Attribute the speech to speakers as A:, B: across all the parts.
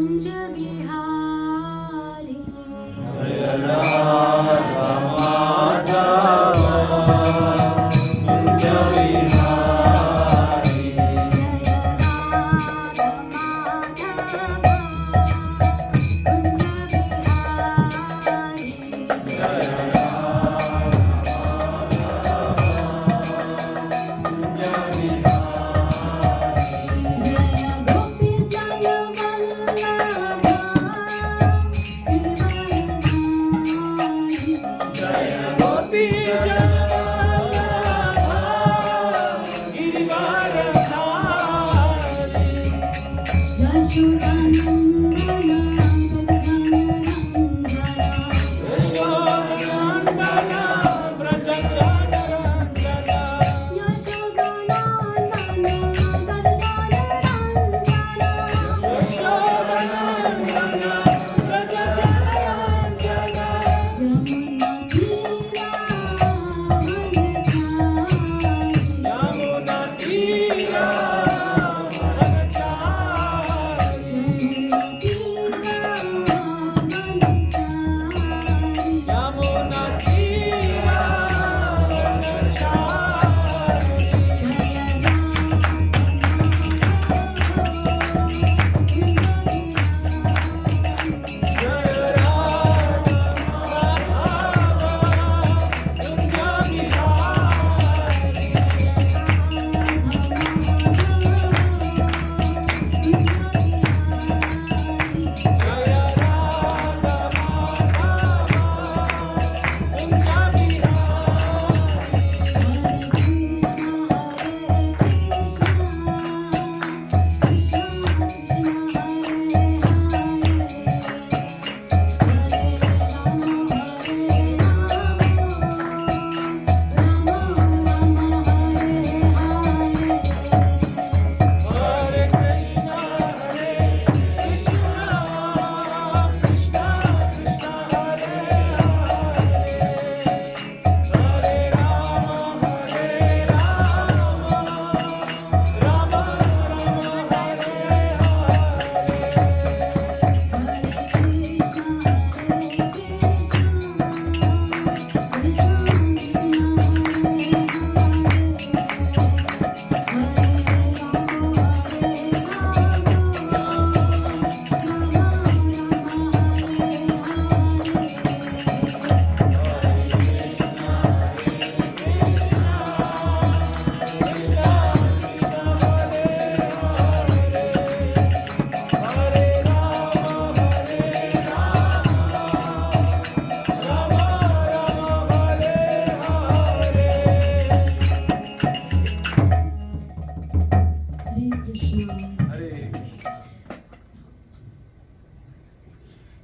A: कुंज बिहारी
B: जय Radha Madhav Kunj Bihari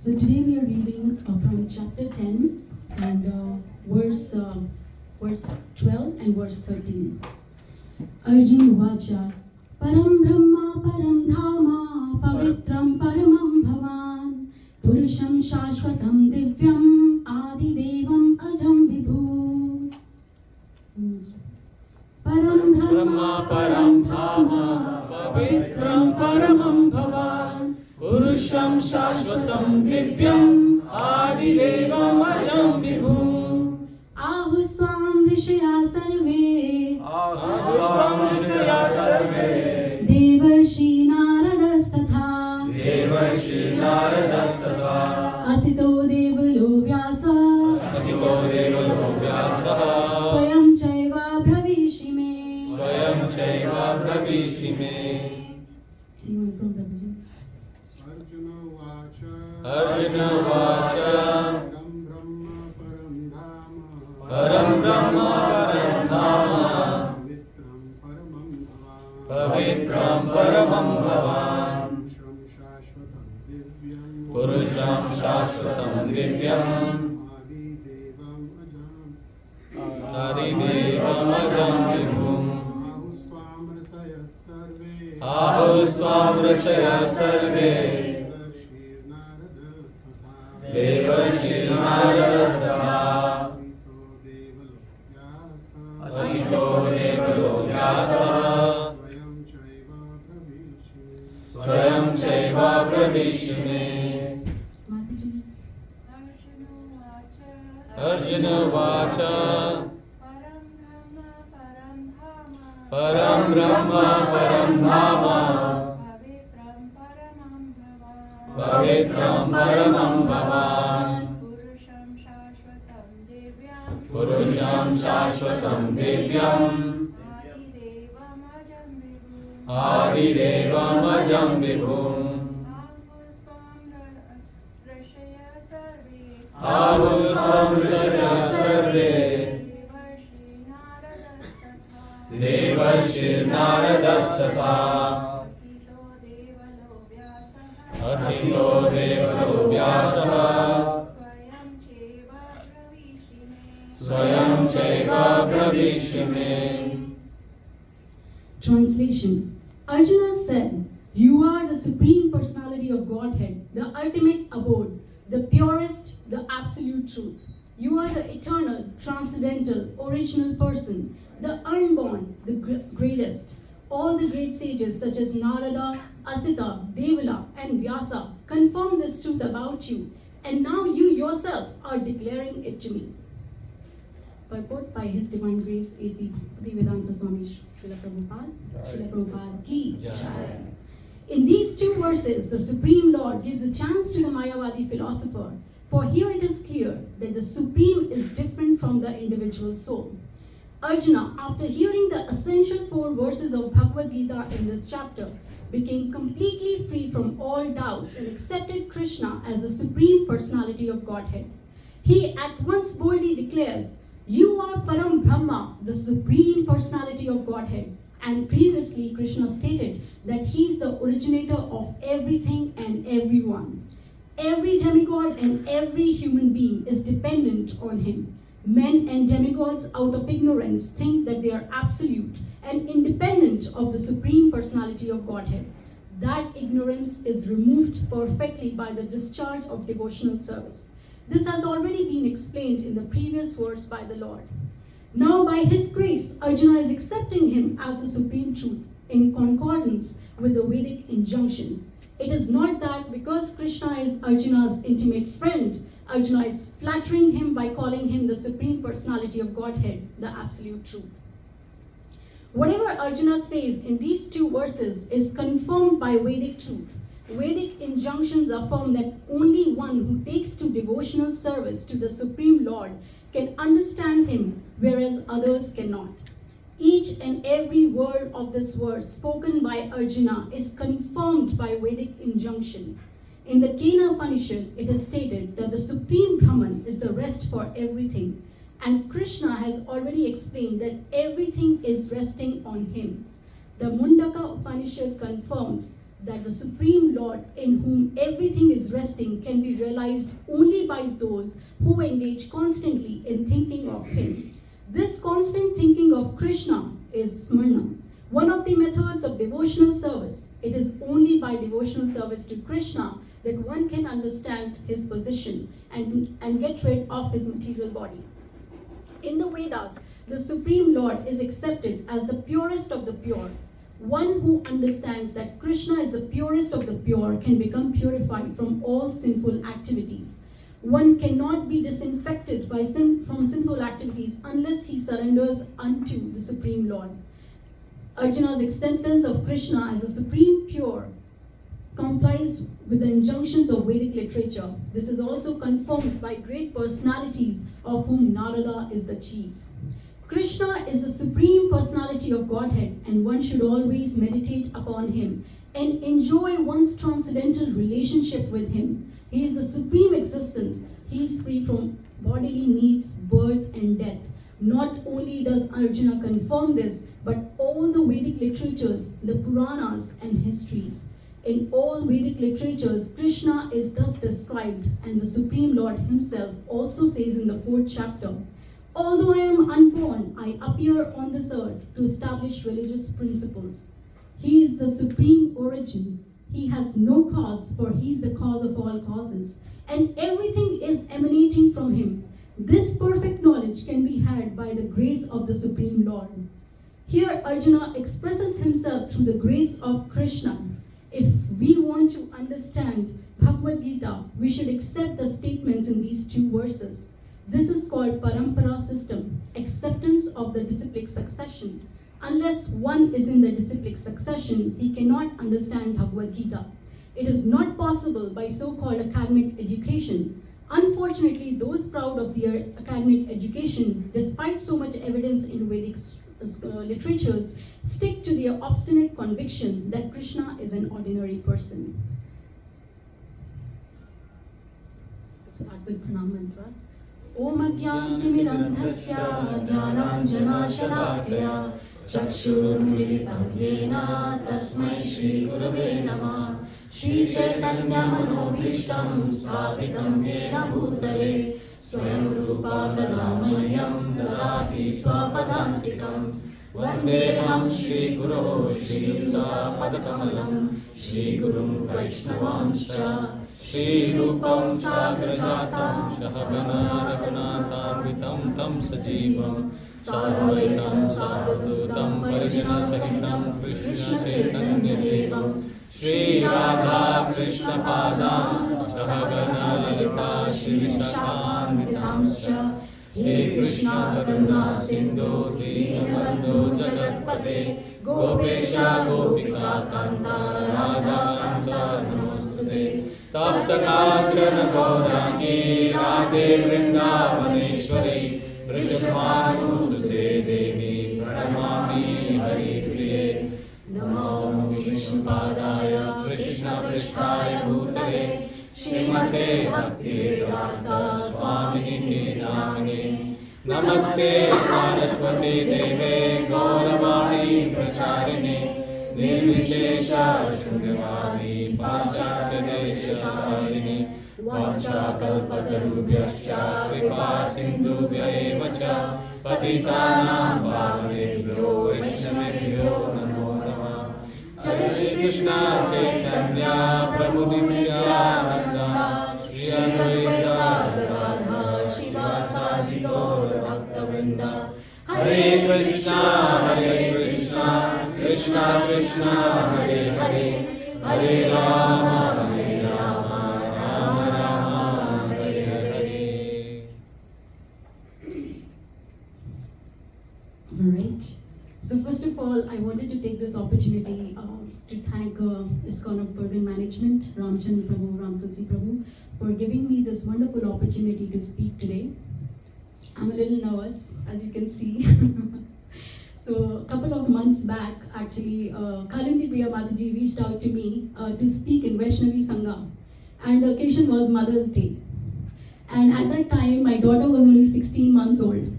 A: So today we are reading from chapter 10 and verse 12 and verse 13. Arjuna Vacha Param Brahma Param Dhama Pavitram Paramam Bhavan Purusham Shashvatam Divyam Adi Devam Ajam Vibhu. Param Brahma Param Dhama
B: Pavitram Paramam Bhavan Purusham Shashvatam Divyam Adidevam Ajam Vibhu.
A: Ahustam Rishya Sarve
B: Ahustam Rishya Sarve
A: Devarshi Naradas-tatha
B: Devarshi Naradas-tatha
A: Asito Devalo Vyasa
B: Asito Devalo Vyasa
A: Swayam Chaiva Bhavishime.
B: Swayam Chaiva Bhavishime.
A: Anyone from Prabhuji?
B: Arjuna Vacha
C: Param Brahma Param
B: Param Brahma
C: Dhama
B: Pavitram Paramam Bhavan Purusham Shashvatam Divyam Adidevam Ajam Vibhum. Ahusvam Rishaya Sarve Devarshi Naradas-tatha Asito Devalo Vyasa स्वयं चैवा प्रविश्य मे।
A: Mataji's.
B: Arjun उवाच परं ब्रह्म परं धाम पवित्रं परमं भवान् पुरुषं शाश्वतं दिव्यम् आदिदेवमजं विभुम् आहुस्त्वं ऋषयः सर्वे देवर्षिर्नारदस्तथा असितो देवलो व्यासः स्वयं चैव प्रविश्य मे।
A: Translation. Arjuna said, "You are the Supreme Personality of Godhead, the ultimate abode, the purest, the absolute truth. You are the eternal, transcendental, original person, the unborn, the greatest. All the great sages such as Narada, Asita, Devala, and Vyasa confirm this truth about you, and now you yourself are declaring it to me." Purport by His Divine Grace A.C. Bhakti Swami Srila Prabhupada, Srila Prabhupada ki Jai. In these two verses, the Supreme Lord gives a chance to the Mayavadi philosopher, for here it is clear that the Supreme is different from the individual soul. Arjuna, after hearing the essential 4 verses of Bhagavad Gita in this chapter, became completely free from all doubts and accepted Krishna as the Supreme Personality of Godhead. He at once boldly declares, "You are Param Brahma, the Supreme Personality of Godhead." And previously, Krishna stated that he is the originator of everything and everyone. Every demigod and every human being is dependent on him. Men and demigods, out of ignorance, think that they are absolute and independent of the Supreme Personality of Godhead. That ignorance is removed perfectly by the discharge of devotional service. This has already been explained in the previous verse by the Lord. Now, by His grace, Arjuna is accepting Him as the Supreme Truth in concordance with the Vedic injunction. It is not that because Krishna is Arjuna's intimate friend, Arjuna is flattering him by calling him the Supreme Personality of Godhead, the Absolute Truth. Whatever Arjuna says in these 2 verses is confirmed by Vedic truth. Vedic injunctions affirm that only one who takes to devotional service to the Supreme Lord can understand Him, whereas others cannot. Each and every word of this verse spoken by Arjuna is confirmed by Vedic injunction. In the Kena Upanishad, it is stated that the Supreme Brahman is the rest for everything, and Krishna has already explained that everything is resting on Him. The Mundaka Upanishad confirms that the Supreme Lord, in whom everything is resting, can be realized only by those who engage constantly in thinking of Him. This constant thinking of Krishna is Smarna, one of the methods of devotional service. It is only by devotional service to Krishna that one can understand His position and get rid of his material body. In the Vedas, the Supreme Lord is accepted as the purest of the pure. One who understands that Krishna is the purest of the pure can become purified from all sinful activities. One cannot be disinfected from sinful activities unless he surrenders unto the Supreme Lord. Arjuna's acceptance of Krishna as the Supreme Pure complies with the injunctions of Vedic literature. This is also confirmed by great personalities, of whom Narada is the chief. Krishna is the Supreme Personality of Godhead, and one should always meditate upon Him and enjoy one's transcendental relationship with Him. He is the Supreme Existence. He is free from bodily needs, birth, and death. Not only does Arjuna confirm this, but all the Vedic literatures, the Puranas, and histories. In all Vedic literatures, Krishna is thus described, and the Supreme Lord Himself also says in the 4th chapter, "Although I am unborn, I appear on this earth to establish religious principles." He is the supreme origin. He has no cause, for He is the cause of all causes, and everything is emanating from Him. This perfect knowledge can be had by the grace of the Supreme Lord. Here Arjuna expresses himself through the grace of Krishna. If we want to understand Bhagavad Gita, we should accept the statements in these two verses. This is called parampara system, acceptance of the disciplic succession. Unless one is in the disciplic succession, he cannot understand Bhagavad Gita. It is not possible by so-called academic education. Unfortunately, those proud of their academic education, despite so much evidence in Vedic literatures, stick to their obstinate conviction that Krishna is an ordinary person. Let's start with pranam mantras. Om Ajnanatimirandhasya Jnananjanashalakaya Chakshurunmilitam Yena Tasmai Shri Gurave Namah Shri Chaitanya Manobhishtam Sthapitam Yena Bhutale Swayam Rupa Tadamayam Dadati Swapadantikam Vandeham Shri Guru Shri Yuta Padakamalam Shri Gurum Vaishnavamscha Shri Rupam Sagrajatam
C: Sahagana Raghunatamritam Tam Sajivam Sarvaitam Sarvadutam Parijana Sahitam Krishna Chaitanya Devam Shri Radha Krishna Padam Sahagana Lalita Shri Vishakhanvitamscha He Krishna Karuna Sindhu Dinabandhu Jagatpate Gopesha Gopika Kanta Radha Kanta Namostute Taptakachana Gaurangi Radhe Vrindavaneshwari Vrishabhanusute Devi Pranamami Hari Priye Namo Vishnupadaya Krishna Prishtaya Bhutale Srimate Bhakti Vedanta Swamini Namane Namaste Saraswati Deve Gauravani Pracharine Nirvishesha Shunravadi Paschatya Desharini Vancha Kalpatarubhyascha Kripa Sindhubhya eva cha Patitanam Pavanebhyo Vaishnavebhyo Namo Namah Jai Shri Krishna Chaitanya Prabhu Nityananda Shri Advaita Gadadhar Shivasadi Gaur Bhakta Hare Krishna Krishna Krishna Hare Hare Hare Rama Rama Rama Hare Hare.
A: Alright. So first of all, I wanted to take this opportunity to thank ISKCON of Burden Management, Ramchandra Prabhu, 𝗷𝗫𝗏 Prabhu, for giving me this wonderful opportunity to speak today. I'm a little nervous, as you can see. So a couple of months back, actually, Shilpi Mataji reached out to me to speak in Vaishnavi Sangha, and the occasion was Mother's Day. And at that time, my daughter was only 16 months old.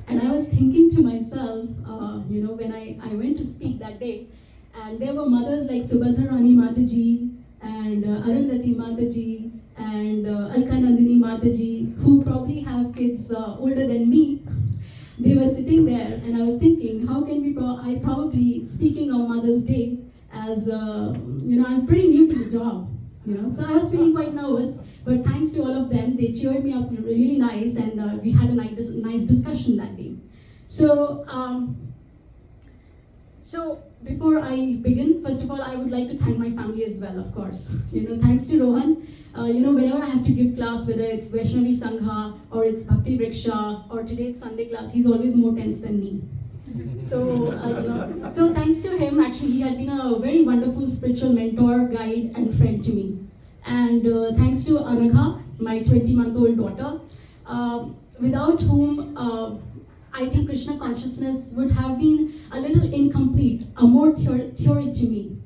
A: And I was thinking to myself, when I went to speak that day, and there were mothers like Subhadra Mataji, and Arundhati Mataji, and Alkanandini Mataji, who probably have kids older than me. They were sitting there, and I was thinking, how can we, I probably speaking on Mother's Day, as, I'm pretty new to the job, So I was feeling quite nervous, but thanks to all of them, they cheered me up really nice, and we had a nice discussion that day. So before I begin, first of all, I would like to thank my family as well, of course. Thanks to Rohan. Whenever I have to give class, whether it's Vaishnavi Sangha, or it's Bhakti Vriksha, or today it's Sunday class, he's always more tense than me. So thanks to him, actually, he had been a very wonderful spiritual mentor, guide, and friend to me. And thanks to Anagha, my 20-month-old daughter, without whom I think Krishna consciousness would have been a little incomplete, a more theory to me.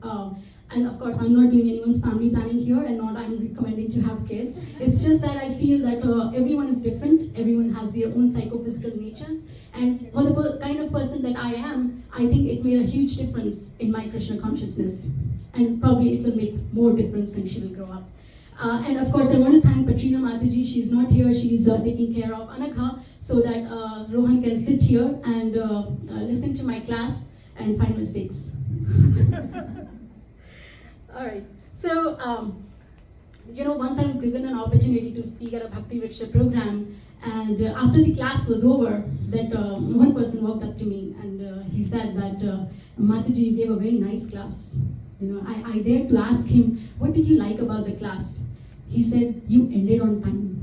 A: And of course, I'm not doing anyone's family planning here, and not I'm recommending to have kids. It's just that I feel that everyone is different, everyone has their own psychophysical natures, and for the kind of person that I am, I think it made a huge difference in my Krishna consciousness, and probably it will make more difference when she will grow up. And of course, I want to thank Patrina Mataji. She's not here, she's taking care of Anakha, so that Rohan can sit here and listen to my class and find mistakes. Alright, so once I was given an opportunity to speak at a Bhakti Vriksha program, and after the class was over, that one person walked up to me and he said that, Mataji, you gave a very nice class. I dared to ask him, what did you like about the class? He said, you ended on time.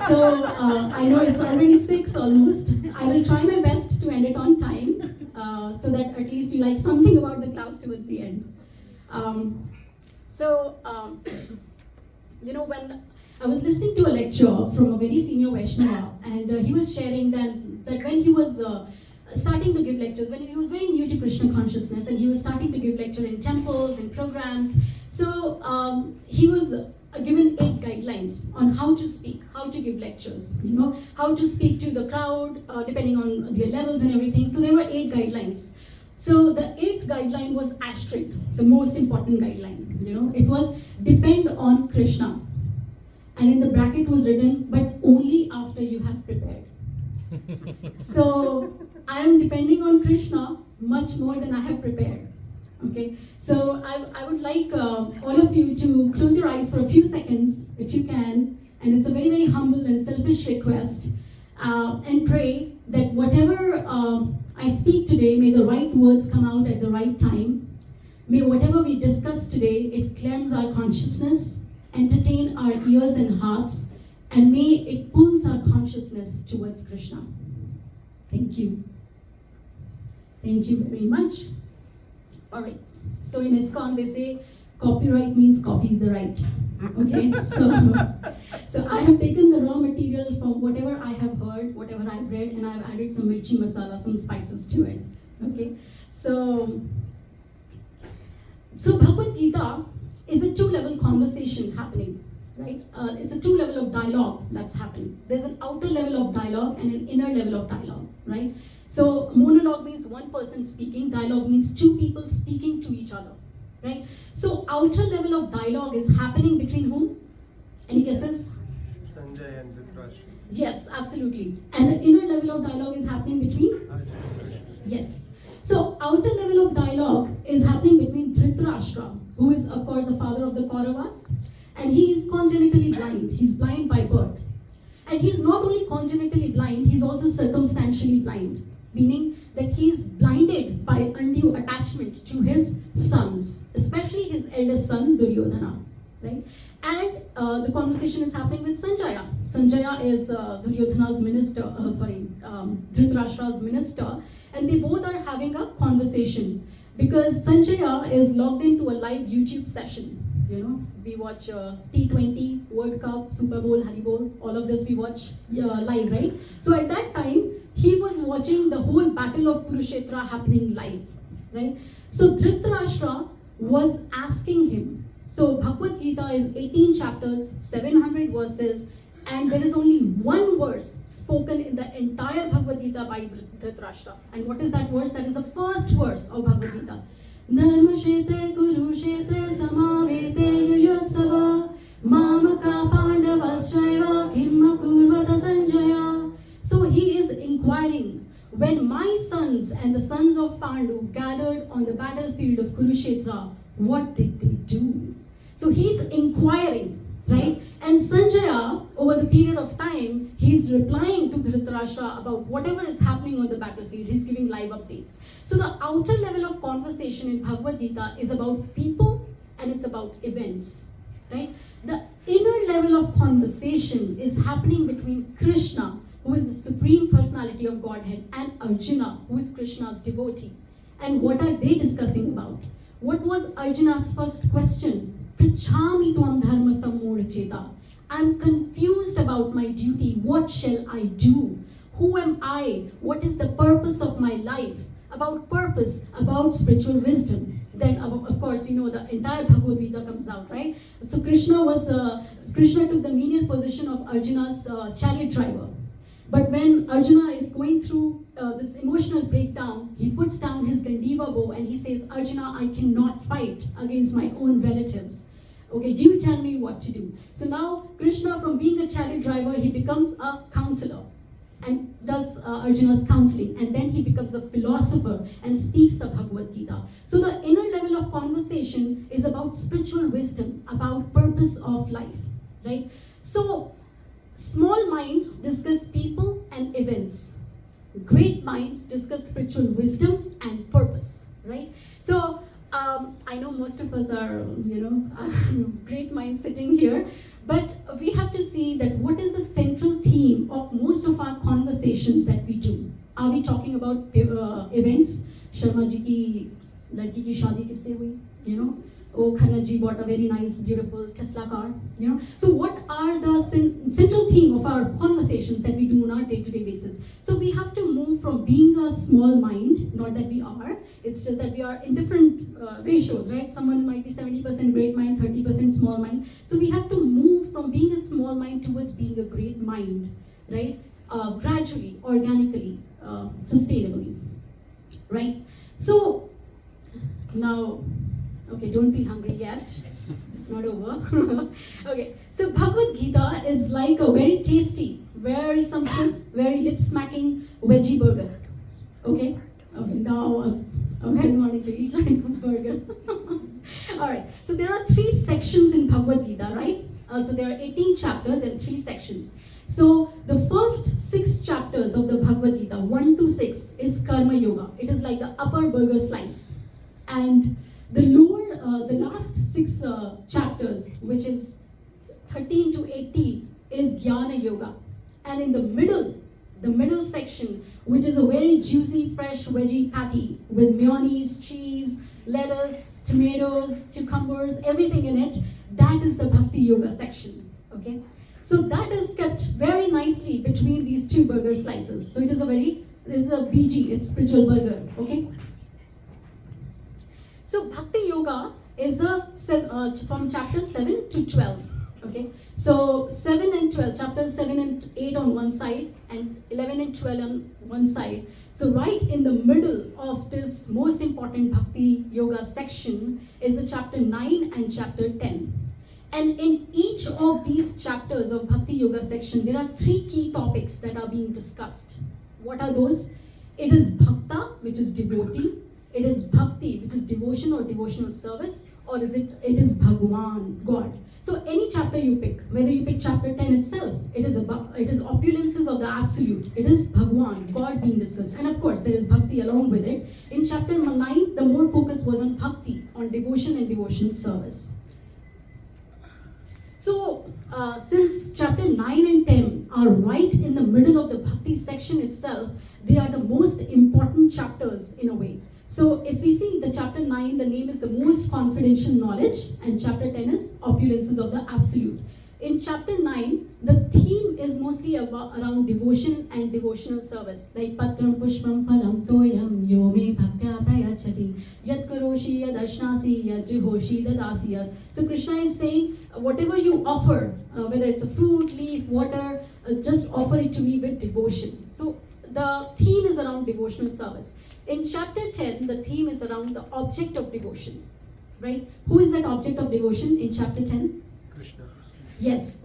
A: So I know it's already 6 almost. I will try my best to end it on time so that at least you like something about the class towards the end. When I was listening to a lecture from a very senior Vaishnava, and he was sharing that when he was starting to give lectures, when he was very new to Krishna consciousness, and he was starting to give lecture in temples and programs, so he was given 8 guidelines on how to speak, how to give lectures, how to speak to the crowd, depending on their levels and everything. So there were 8 guidelines. So the 8th guideline was asterisk, the most important guideline. It was depend on Krishna. And in the bracket was written, but only after you have prepared. So I am depending on Krishna much more than I have prepared. Okay, so I would like all of you to close your eyes for a few seconds, if you can, and it's a very, very humble and selfish request, and pray that whatever I speak today, may the right words come out at the right time. May whatever we discuss today, it cleanse our consciousness, entertain our ears and hearts, and may it pulls our consciousness towards Krishna. Thank you. Thank you very much. All right. So in ISKCON, they say copyright means copy is the right. Okay. So I have taken the raw material from whatever I have heard, whatever I've read, and I've added some mirchi masala, some spices to it. Okay. So Bhagavad Gita is a 2-level conversation happening, right? It's a 2-level of dialogue that's happening. There's an outer level of dialogue and an inner level of dialogue, right? So monologue means one person speaking, dialogue means 2 people speaking to each other, right? So outer level of dialogue is happening between whom? Any guesses?
D: Sanjay and 𝗔𝗯cie.
A: Yes, absolutely. And the inner level of dialogue is happening between? Yes. So outer level of dialogue is happening between 𝗔𝗯cie, who is of course the father of the Kauravas, and he is congenitally blind. He's blind by birth. And he's not only congenitally blind, he's also circumstantially blind, meaning that he's blinded by undue attachment to his sons, especially his eldest son, Duryodhana, right? And the conversation is happening with Sanjaya. Sanjaya is Duryodhana's minister, 𝗔𝗯cie's minister, and they both are having a conversation because Sanjaya is logged into a live YouTube session. We watch T20, World Cup, Super Bowl, Hari Bowl, all of this we watch live, right? So at that time, he was watching the whole battle of Kurukshetra happening live, right? So 𝗔𝗯cie was asking him. So Bhagavad Gita is 18 chapters, 700 verses, and there is only one verse spoken in the entire Bhagavad Gita by 𝗔𝗯cie. And what is that verse? That is the first verse of Bhagavad Gita. Dharmashetre Kurukshetre samavete yuyotsava mamaka pandavaschaiva kimma kurvata Sanjaya. So he is inquiring, when my sons and the sons of Pandu gathered on the battlefield of Kurukshetra, what did they do? So he's inquiring, right? And Sanjaya, over the period of time, he's replying to 𝗔𝗯cie about whatever is happening on the battlefield. He's giving live updates. So the outer level of conversation in Bhagavad Gita is about people and it's about events, right? The inner level of conversation is happening between Krishna, who is the Supreme Personality of Godhead, and Arjuna, who is Krishna's devotee. And what are they discussing about? What was Arjuna's first question? 𝗔𝗯cie 𝗔𝗯cie𝘂𝗁. I'm confused about my duty. What shall I do? Who am I? What is the purpose of my life? About purpose, about spiritual wisdom. Then, of course, we know the entire Bhagavad Gita comes out, right? So Krishna took the menial position of Arjuna's chariot driver. But when Arjuna is going through this emotional breakdown, he puts down his Gandiva bow and he says, Arjuna, I cannot fight against my own relatives. Okay, you tell me what to do. So now Krishna, from being a chariot driver, he becomes a counselor and does Arjuna's counseling. And then he becomes a philosopher and speaks the Bhagavad Gita. So the inner level of conversation is about spiritual wisdom, about purpose of life, right? So small minds discuss people and events. Great minds discuss spiritual wisdom and purpose, right? So I know most of us are, great minds sitting here, but we have to see that what is the central theme of most of our conversations that we do. Are we talking about events? Sharma ji ki ladki ki shaadi kisse hui? Oh, Khanna ji bought a very nice, beautiful Tesla car. So what are the central theme of our conversations that we do on our day-to-day basis? So we have to move from being a small mind, not that we are, it's just that we are in different ratios, right? Someone might be 70% great mind, 30% small mind. So we have to move from being a small mind towards being a great mind, right? Gradually, organically, sustainably, right? So now, okay, don't feel hungry yet. It's not over. Okay, so Bhagavad Gita is like a very tasty, very sumptuous, very lip-smacking veggie burger. Okay? Now, guys wanting to eat like a burger. Alright, so there are 3 sections in Bhagavad Gita, right? So there are 18 chapters and 3 sections. So the first 6 chapters of the Bhagavad Gita, 1 to 6, is Karma Yoga. It is like the upper burger slice. And the last 6 chapters, which is 13 to 18, is Jnana Yoga. And in the middle section, which is a very juicy, fresh veggie patty with mayonnaise, cheese, lettuce, tomatoes, cucumbers, everything in it, that is the Bhakti Yoga section. Okay? So that is kept very nicely between these 2 burger slices. So it is a BG, it's spiritual burger. Okay? So Bhakti Yoga is from chapters 7 to 12. Okay, so 7 and 12, chapters 7 and 8 on one side, and 11 and 12 on one side. So right in the middle of this most important Bhakti Yoga section is the chapter 9 and chapter 10. And in each of these chapters of Bhakti Yoga section, there are 3 key topics that are being discussed. What are those? It is Bhakta, which is devotee. It is Bhakti, which is devotion or devotional service. Or it is Bhagwan, God. So any chapter you pick, whether you pick chapter 10 itself, it is opulences of the absolute. It is Bhagwan, God being discussed. And of course, there is Bhakti along with it. In chapter 9, the more focus was on Bhakti, on devotion and devotional service. So, since chapter 9 and 10 are right in the middle of the Bhakti section itself, they are the most important chapters in a way. So if we see the chapter 9, the name is the most confidential knowledge, and chapter 10 is opulences of the absolute. In chapter 9, the theme is mostly around devotion and devotional service. Like patram pushpam phalam toyam yo me bhaktya prayachati yat karoshi yad ashnasi yad 𝗔𝗯ance 𝗂𝗲𝗿. So Krishna is saying, whatever you offer, whether it's a fruit, leaf, water, just offer it to me with devotion. So the theme is around devotional service. In chapter 10, the theme is around the object of devotion, right? Who is that object of devotion in chapter 10?
D: Krishna.
A: Yes.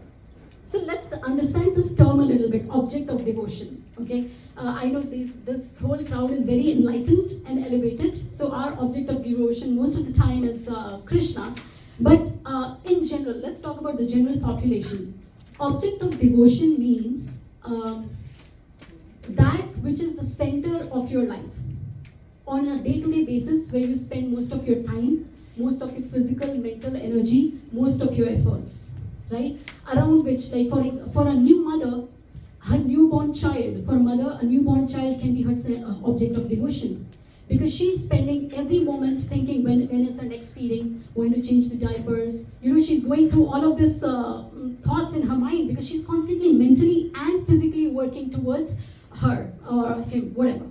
A: So let's understand this term a little bit, object of devotion, okay? I know this whole crowd is very enlightened and elevated, so our object of devotion most of the time is Krishna. But in general, let's talk about the general population. Object of devotion means that which is the center of your life. On a day-to-day basis, where you spend most of your time, most of your physical, mental energy, most of your efforts, right? Around which, like for a new mother, her newborn child, for a mother, a newborn child can be her object of devotion. Because she's spending every moment thinking when is her next feeding, when to change the diapers. She's going through all of this thoughts in her mind because she's constantly mentally and physically working towards her or him, whatever.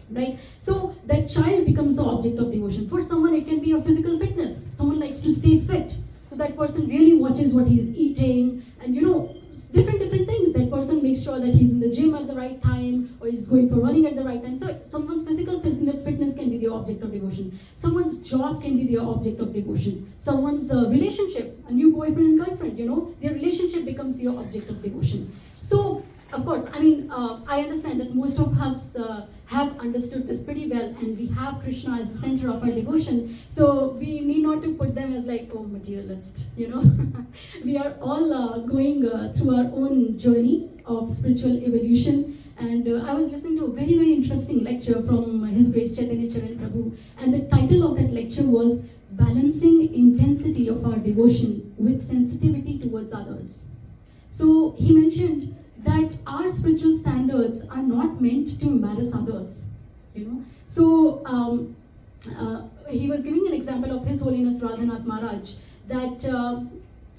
A: Right? So that child becomes the object of devotion. For someone, it can be a physical fitness. Someone likes to stay fit. So that person really watches what he's eating and different things. That person makes sure that he's in the gym at the right time or he's going for running at the right time. So someone's physical fitness can be their object of devotion. Someone's job can be their object of devotion. Someone's relationship, a new boyfriend and girlfriend, their relationship becomes their object of devotion. So, of course, I understand that most of us have understood this pretty well, and we have Krishna as the center of our devotion. So we need not to put them as like, oh, materialist, We are all going through our own journey of spiritual evolution, And I was listening to a very, very interesting lecture from His Grace Chaitanya Charan Prabhu, and the title of that lecture was Balancing Intensity of Our Devotion with Sensitivity Towards Others. So he mentioned that our spiritual standards are not meant to embarrass others, you know. So he was giving an example of His Holiness Radhanath Maharaj, that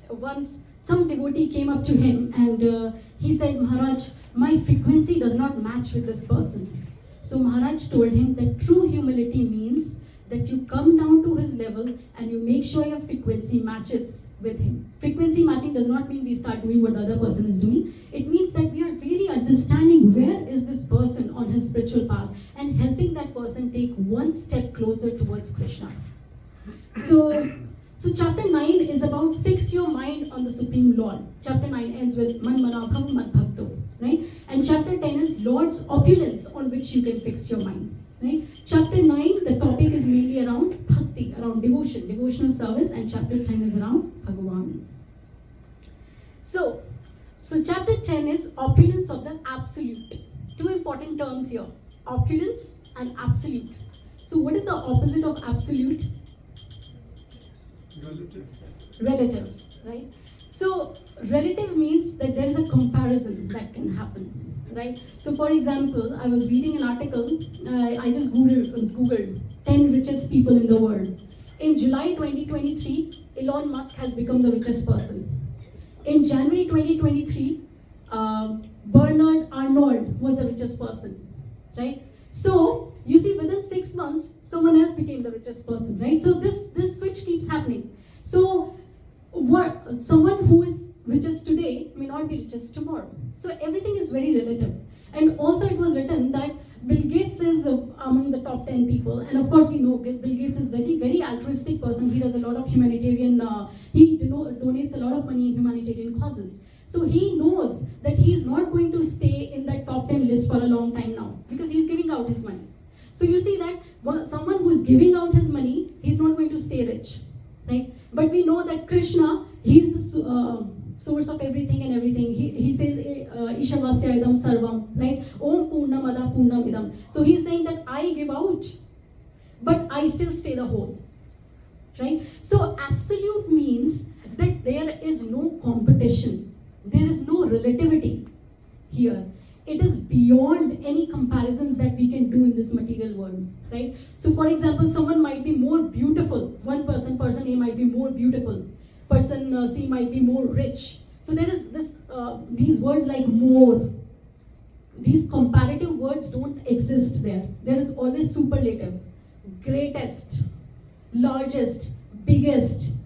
A: once some devotee came up to him and he said, Maharaj, my frequency does not match with this person. So Maharaj told him that true humility means that you come down to his level and you make sure your frequency matches with him. Frequency matching does not mean we start doing what the other person is doing. It means that we are really understanding where is this person on his spiritual path and helping that person take one step closer towards Krishna. So chapter 9 is about fix your mind on the Supreme Lord. Chapter 9 ends with Man Mana Bhav Mad Bhakto, right? And chapter 10 is Lord's opulence on which you can fix your mind. Right? Chapter 9, the topic is mainly around bhakti, around devotion, devotional service, and chapter 10 is around Bhagavan. So chapter 10 is opulence of the absolute. Two important terms here, opulence and absolute. So what is the opposite of absolute? Relative, right? So relative means that there is a comparison that can happen, right? So for example, I was reading an article, I just Googled 10 richest people in the world. In July 2023, Elon Musk has become the richest person. In January 2023, Bernard Arnold was the richest person, right? So you see, within 6 months, someone else became the richest person, right? So this switch keeps happening. So someone who is richest today may not be richest tomorrow. So everything is very relative. And also it was written that Bill Gates is among the top 10 people. And of course we know Bill Gates is very, very altruistic person. He does a lot of humanitarian, he donates a lot of money in humanitarian causes. So he knows that he is not going to stay in that top 10 list for a long time now because he's giving out his money. So you see that someone who is giving out his money, he's not going to stay rich, right? But we know that Krishna, he's the source of everything and everything. He says, Ishavasya idam sarvam, right? Om purnam ada purnam idam. So he's saying that I give out, but I still stay the whole, right? So absolute means that there is no competition. There is no relativity here. It is beyond any comparisons that we can do in this material world, right? So for example, someone might be more beautiful. One person A might be more beautiful. Person C might be more rich. So there is these words like more. These comparative words don't exist there. There is always superlative. Greatest, largest, biggest,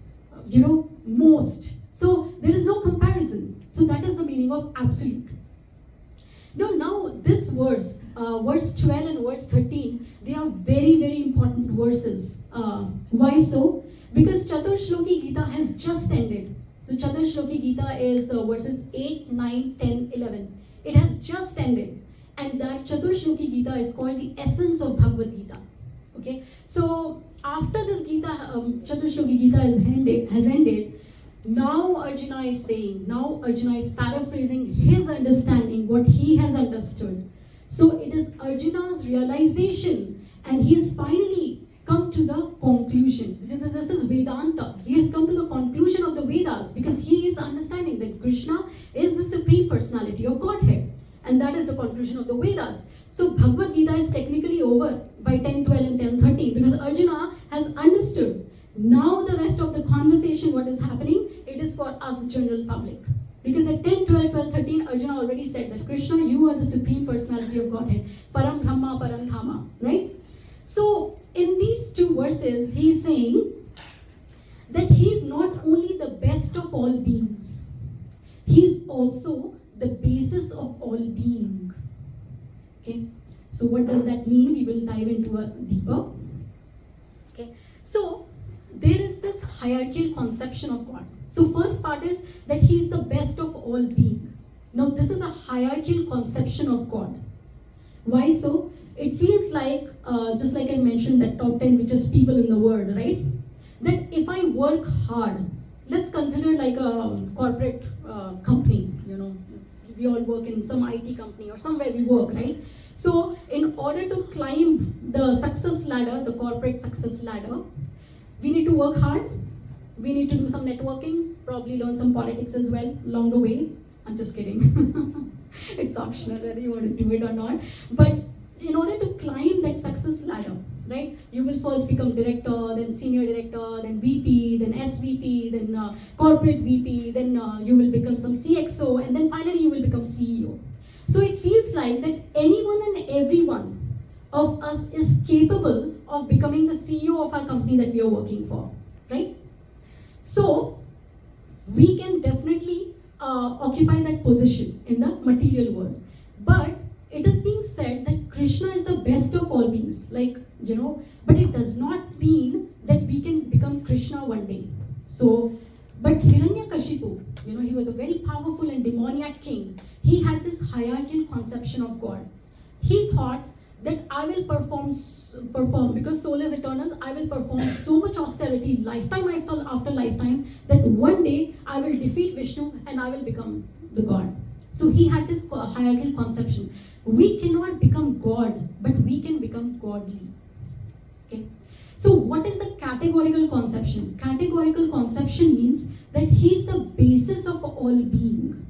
A: most. So there is no comparison. So that is the meaning of absolute. Now this verse 12 and verse 13, they are very, very important verses. Why so? Because 𝗔𝗯𝗂𝗂𝗿 Gita has just ended. So 𝗔𝗯𝗂𝗂𝗿 Gita is verses 8, 9, 10, 11. It has just ended. And that 𝗔𝗯𝗂𝗂𝗿 Gita is called the essence of Bhagavad Gita. Okay? So after this Gita, 𝗔𝗯𝗂𝗂𝗿 Gita has ended, now Arjuna is saying, now Arjuna is paraphrasing his understanding, what he has understood. So it is Arjuna's realization, and he has finally come to the conclusion. This is Vedanta. He has come to the conclusion of the Vedas because he is understanding that Krishna is the Supreme Personality of Godhead. And that is the conclusion of the Vedas. So Bhagavad Gita is technically over by 10, 12 and 10, 13 because Arjuna has understood. Now the rest of the conversation, what is happening, it is for us general public. Because at 10, 12, 12, 13, Arjuna already said that Krishna, you are the Supreme Personality of Godhead. Param Brahma, Param Dhama, right? So in these two verses, he is saying that he is not only the best of all beings, he is also the basis of all being. Okay, so what does that mean? We will dive into it deeper. Okay, so there is this hierarchical conception of God. So first part is that he is the best of all being. Now this is a hierarchical conception of God. Why so? It feels like, just like I mentioned, that top 10 richest people in the world, right? That if I work hard, let's consider like a corporate company, we all work in some IT company or somewhere we work, right? So in order to climb the success ladder, the corporate success ladder, we need to work hard. We need to do some networking, probably learn some politics as well along the way. I'm just kidding. It's optional whether you want to do it or not. But in order to climb that success ladder, right, you will first become director, then senior director, then VP, then SVP, then corporate VP, then you will become some CXO, and then finally you will become CEO. So it feels like that anyone and everyone of us is capable of becoming the CEO of our company that we are working for, right? So we can definitely occupy that position in the material world. But it is being said that Krishna is the best of all beings, like, but it does not mean that we can become Krishna one day. So, but Hiranyakashipu, he was a very powerful and demoniac king. He had this hierarchical conception of God. He thought that I will perform because soul is eternal. I will perform so much austerity, lifetime after lifetime, that one day I will defeat Vishnu and I will become the God. So he had this hierarchical conception. We cannot become God, but we can become godly. Okay. So what is the categorical conception? Categorical conception means that he is the basis of all being,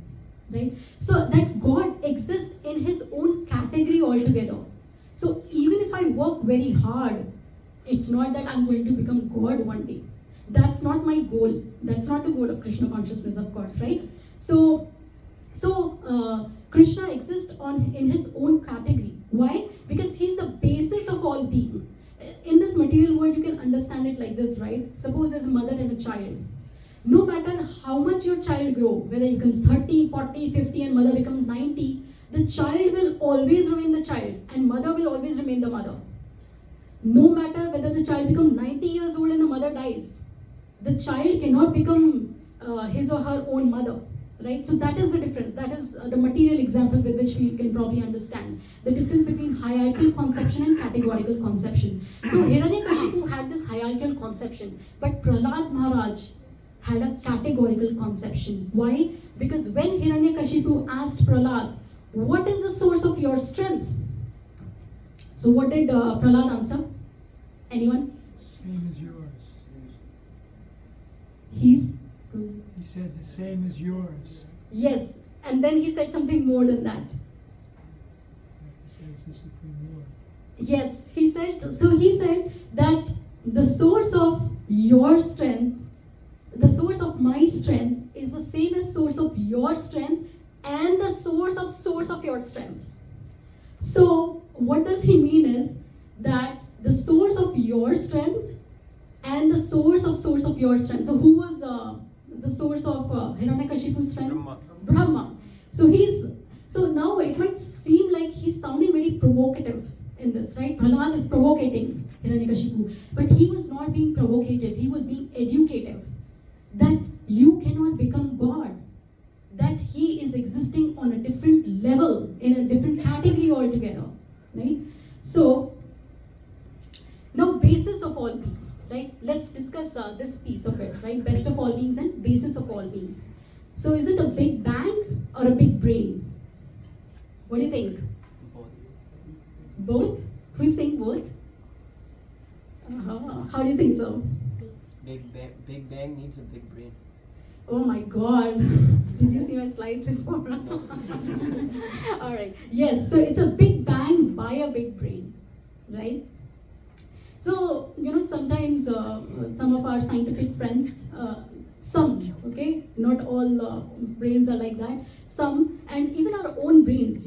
A: right? So that God exists in his own category altogether. So even if I work very hard, it's not that I'm going to become God one day. That's not my goal. That's not the goal of Krishna consciousness, of course, right? So Krishna exists in his own category. Why? Because he's the basis of all being. In this material world, you can understand it like this, right? Suppose there's a mother and a child. No matter how much your child grows, whether he becomes 30, 40, 50 and mother becomes 90, the child will always remain the child and mother will always remain the mother. No matter whether the child becomes 90 years old and the mother dies, the child cannot become his or her own mother, right? So that is the difference. That is the material example with which we can probably understand the difference between hierarchical conception and categorical conception. So Hiranyakashipu had this hierarchical conception, but Prahlad Maharaj had a categorical conception. Why? Because when Hiranyakashipu asked Prahlad, what is the source of your strength? So what did Prahlad answer? Anyone?
E: Same as yours.
A: He
E: said the same as yours.
A: Yes, and then he said something more than that.
E: He said it's the Supreme Lord.
A: Yes, he said that the source of your strength, the source of my strength is the same as source of your strength and the source of your strength. So what does he mean is that the source of your strength and the source of your strength. So who was the source of Hiranyakashipu's strength? Brahma. So now it might seem like he's sounding very provocative in this, right? Prahlad is provocating Hiranyakashipu, but he was not being provocative. He was being educative. That you cannot become God. That he is existing on a different level, in a different category altogether, right? So, now basis of all being, right? Let's discuss this piece of it, right? Best of all beings and basis of all being. So is it a big bang or a big brain? What do you think? Both? Who's saying both? How do you think so?
F: Big Bang needs a big brain.
A: Oh my God. Did you see my slides before?
F: No.
A: Alright. Yes, so it's a big bang by a big brain, right? So, sometimes some of our scientific friends, some, okay, not all brains are like that, some, and even our own brains,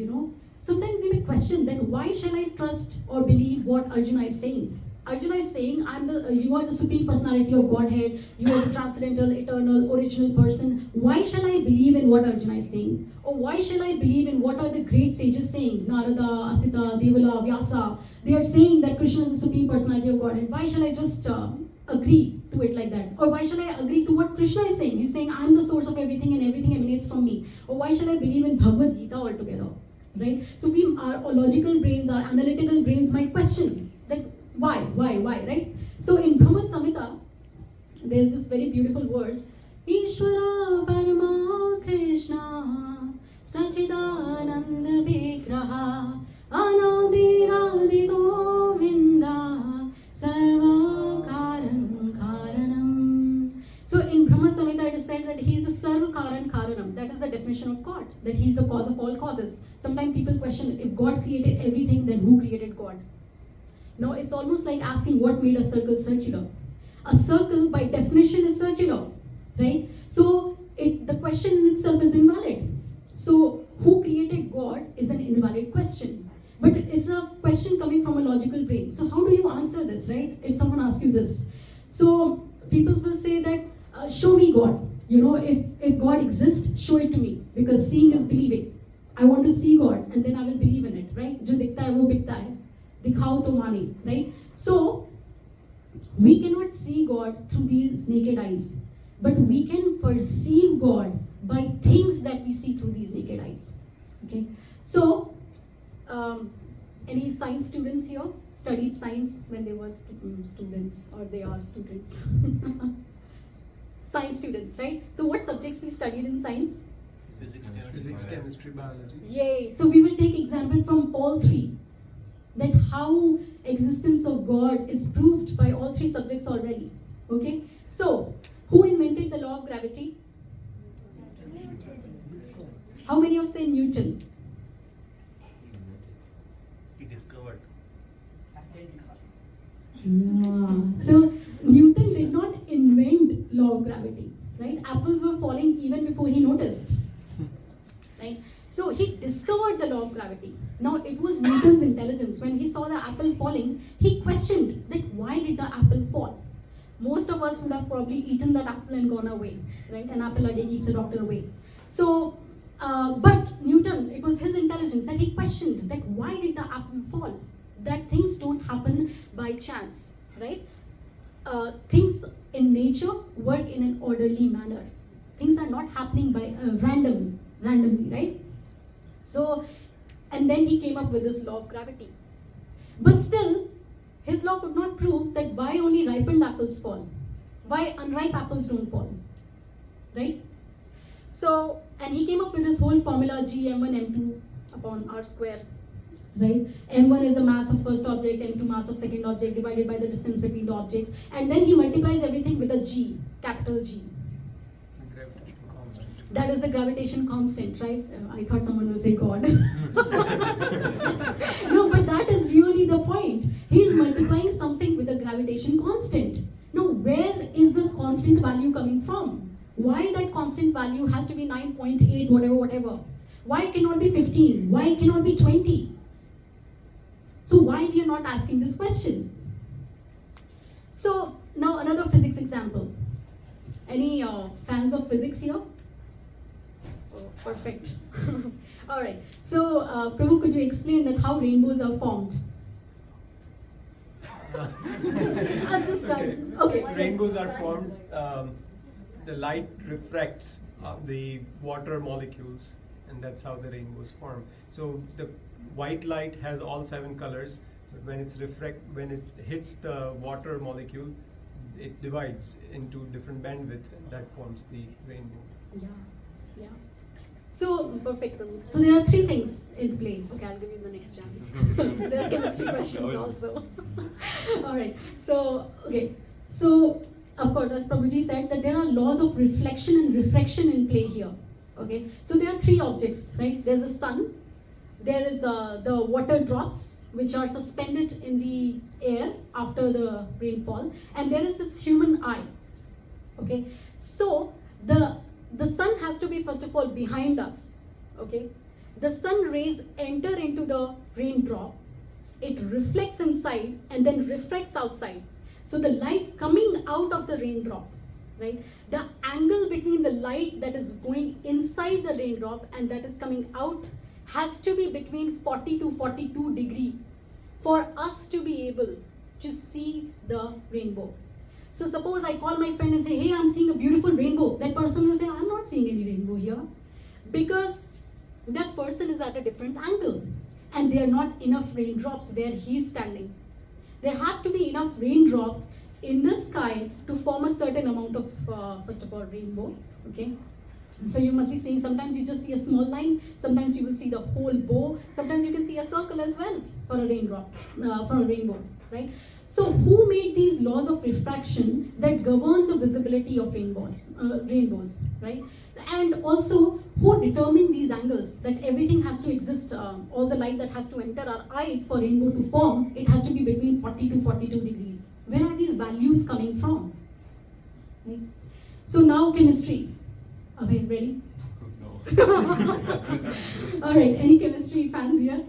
A: sometimes you may question that why shall I trust or believe what Arjuna is saying? Arjuna is saying, you are the Supreme Personality of Godhead, you are the transcendental, eternal, original person. Why shall I believe in what Arjuna is saying? Or why shall I believe in what are the great sages saying? Narada, Asita, Devala, Vyasa. They are saying that Krishna is the Supreme Personality of Godhead. Why shall I just agree to it like that? Or why shall I agree to what Krishna is saying? He's saying, I am the source of everything and everything emanates from me. Or why shall I believe in Bhagavad Gita altogether? Right? So our logical brains, our analytical brains might question that why, right? So in Brahma Samhita, there's this very beautiful verse, Ishvara Parama Krishna सच्चिदानंद विग्रह अनादिरादि गोविंद सर्व कारणं. So in Brahma Samhita it is said that he is the Sarva Karanam. That is the definition of God, that he is the cause of all causes. Sometimes people question, if God created everything, then who created God? No, it's almost like asking what made a circle circular. A circle by definition is circular, right? So the question in itself is invalid. So who created God is an invalid question. But it's a question coming from a logical brain. So how do you answer this, right? If someone asks you this. So people will say that, show me God. You know, if God exists, show it to me. Because seeing is believing. I want to see God and then I will believe in it, right? Jo dikhta hai, wo bikhta hai. Dikhao to mani, right? So, we cannot see God through these naked eyes. But we can perceive God by things that we see through these naked eyes. Okay? So, any science students here studied science when they were students, or they are students? Science students, right? So what subjects we studied in science?
D: Physics, chemistry, biology.
A: Yay! So we will take example from all three. That how existence of God is proved by all three subjects already. Okay? So, who invented the law of gravity? How many of say Newton?
C: He discovered.
A: Yeah. So Newton did not invent law of gravity, right? Apples were falling even before he noticed, right? So he discovered the law of gravity. Now it was Newton's intelligence. When he saw the apple falling, he questioned that why did the apple fall? Most of us would have probably eaten that apple and gone away, right? An apple a day keeps the doctor away. So, but Newton, it was his intelligence that he questioned that why did the apple fall? That things don't happen by chance, right? Things in nature work in an orderly manner. Things are not happening by randomly, right? So, and then he came up with this law of gravity. But still, his law could not prove that why only ripened apples fall, why unripe apples don't fall, right? So, and he came up with this whole formula G m1 m2 upon r square, right? m1 is the mass of first object, m2 mass of second object divided by the distance between the objects, and then he multiplies everything with a G, capital G.
D: Gravitational constant.
A: That is the gravitation constant, right? I thought someone would say God. No, but that is really the point. He is multiplying something with a gravitation constant. Now, where is this constant value coming from? Why that constant value has to be 9.8, whatever? Why cannot be 15? Why cannot be 20? So why we are not asking this question? So now another physics example. Any fans of physics here? Oh, perfect. All right. So Prabhu, could you explain that how rainbows are formed? I'll just start. Okay.
D: Rainbows are formed. The light refracts the water molecules, and that's how the rainbows form. So the white light has all 7 colors, but when when it hits the water molecule, it divides into different bandwidth, and that forms the rainbow.
A: Yeah. So perfect. Prabhu. So there are 3 things in play. Okay, I'll give you the next chance. There are chemistry questions also. All right. So okay. So of course, as Prabhuji said, that there are laws of reflection and refraction in play here. Okay. So there are 3 objects, right? There's a sun. There is the water drops, which are suspended in the air after the rainfall, and there is this human eye. Okay. So the sun has to be first of all behind us. Okay. The sun rays enter into the raindrop. It reflects inside and then refracts outside. So the light coming out of the raindrop, right? The angle between the light that is going inside the raindrop and that is coming out has to be between 40 to 42 degrees for us to be able to see the rainbow. So suppose I call my friend and say, hey, I'm seeing a beautiful rainbow. That person will say, I'm not seeing any rainbow here, because that person is at a different angle and there are not enough raindrops where he's standing. There have to be enough raindrops in the sky to form a certain amount of, first of all, rainbow. Okay. So you must be seeing, sometimes you just see a small line, sometimes you will see the whole bow, sometimes you can see a circle as well for a raindrop, for a rainbow, right? So who made these laws of refraction that govern the visibility of rainbows, right? And also, who determined these angles, that everything has to exist, all the light that has to enter our eyes for rainbow to form, it has to be between 40 to 42 degrees. Where are these values coming from? Right? So now chemistry. Are we ready?
B: No.
A: Alright, any chemistry fans here?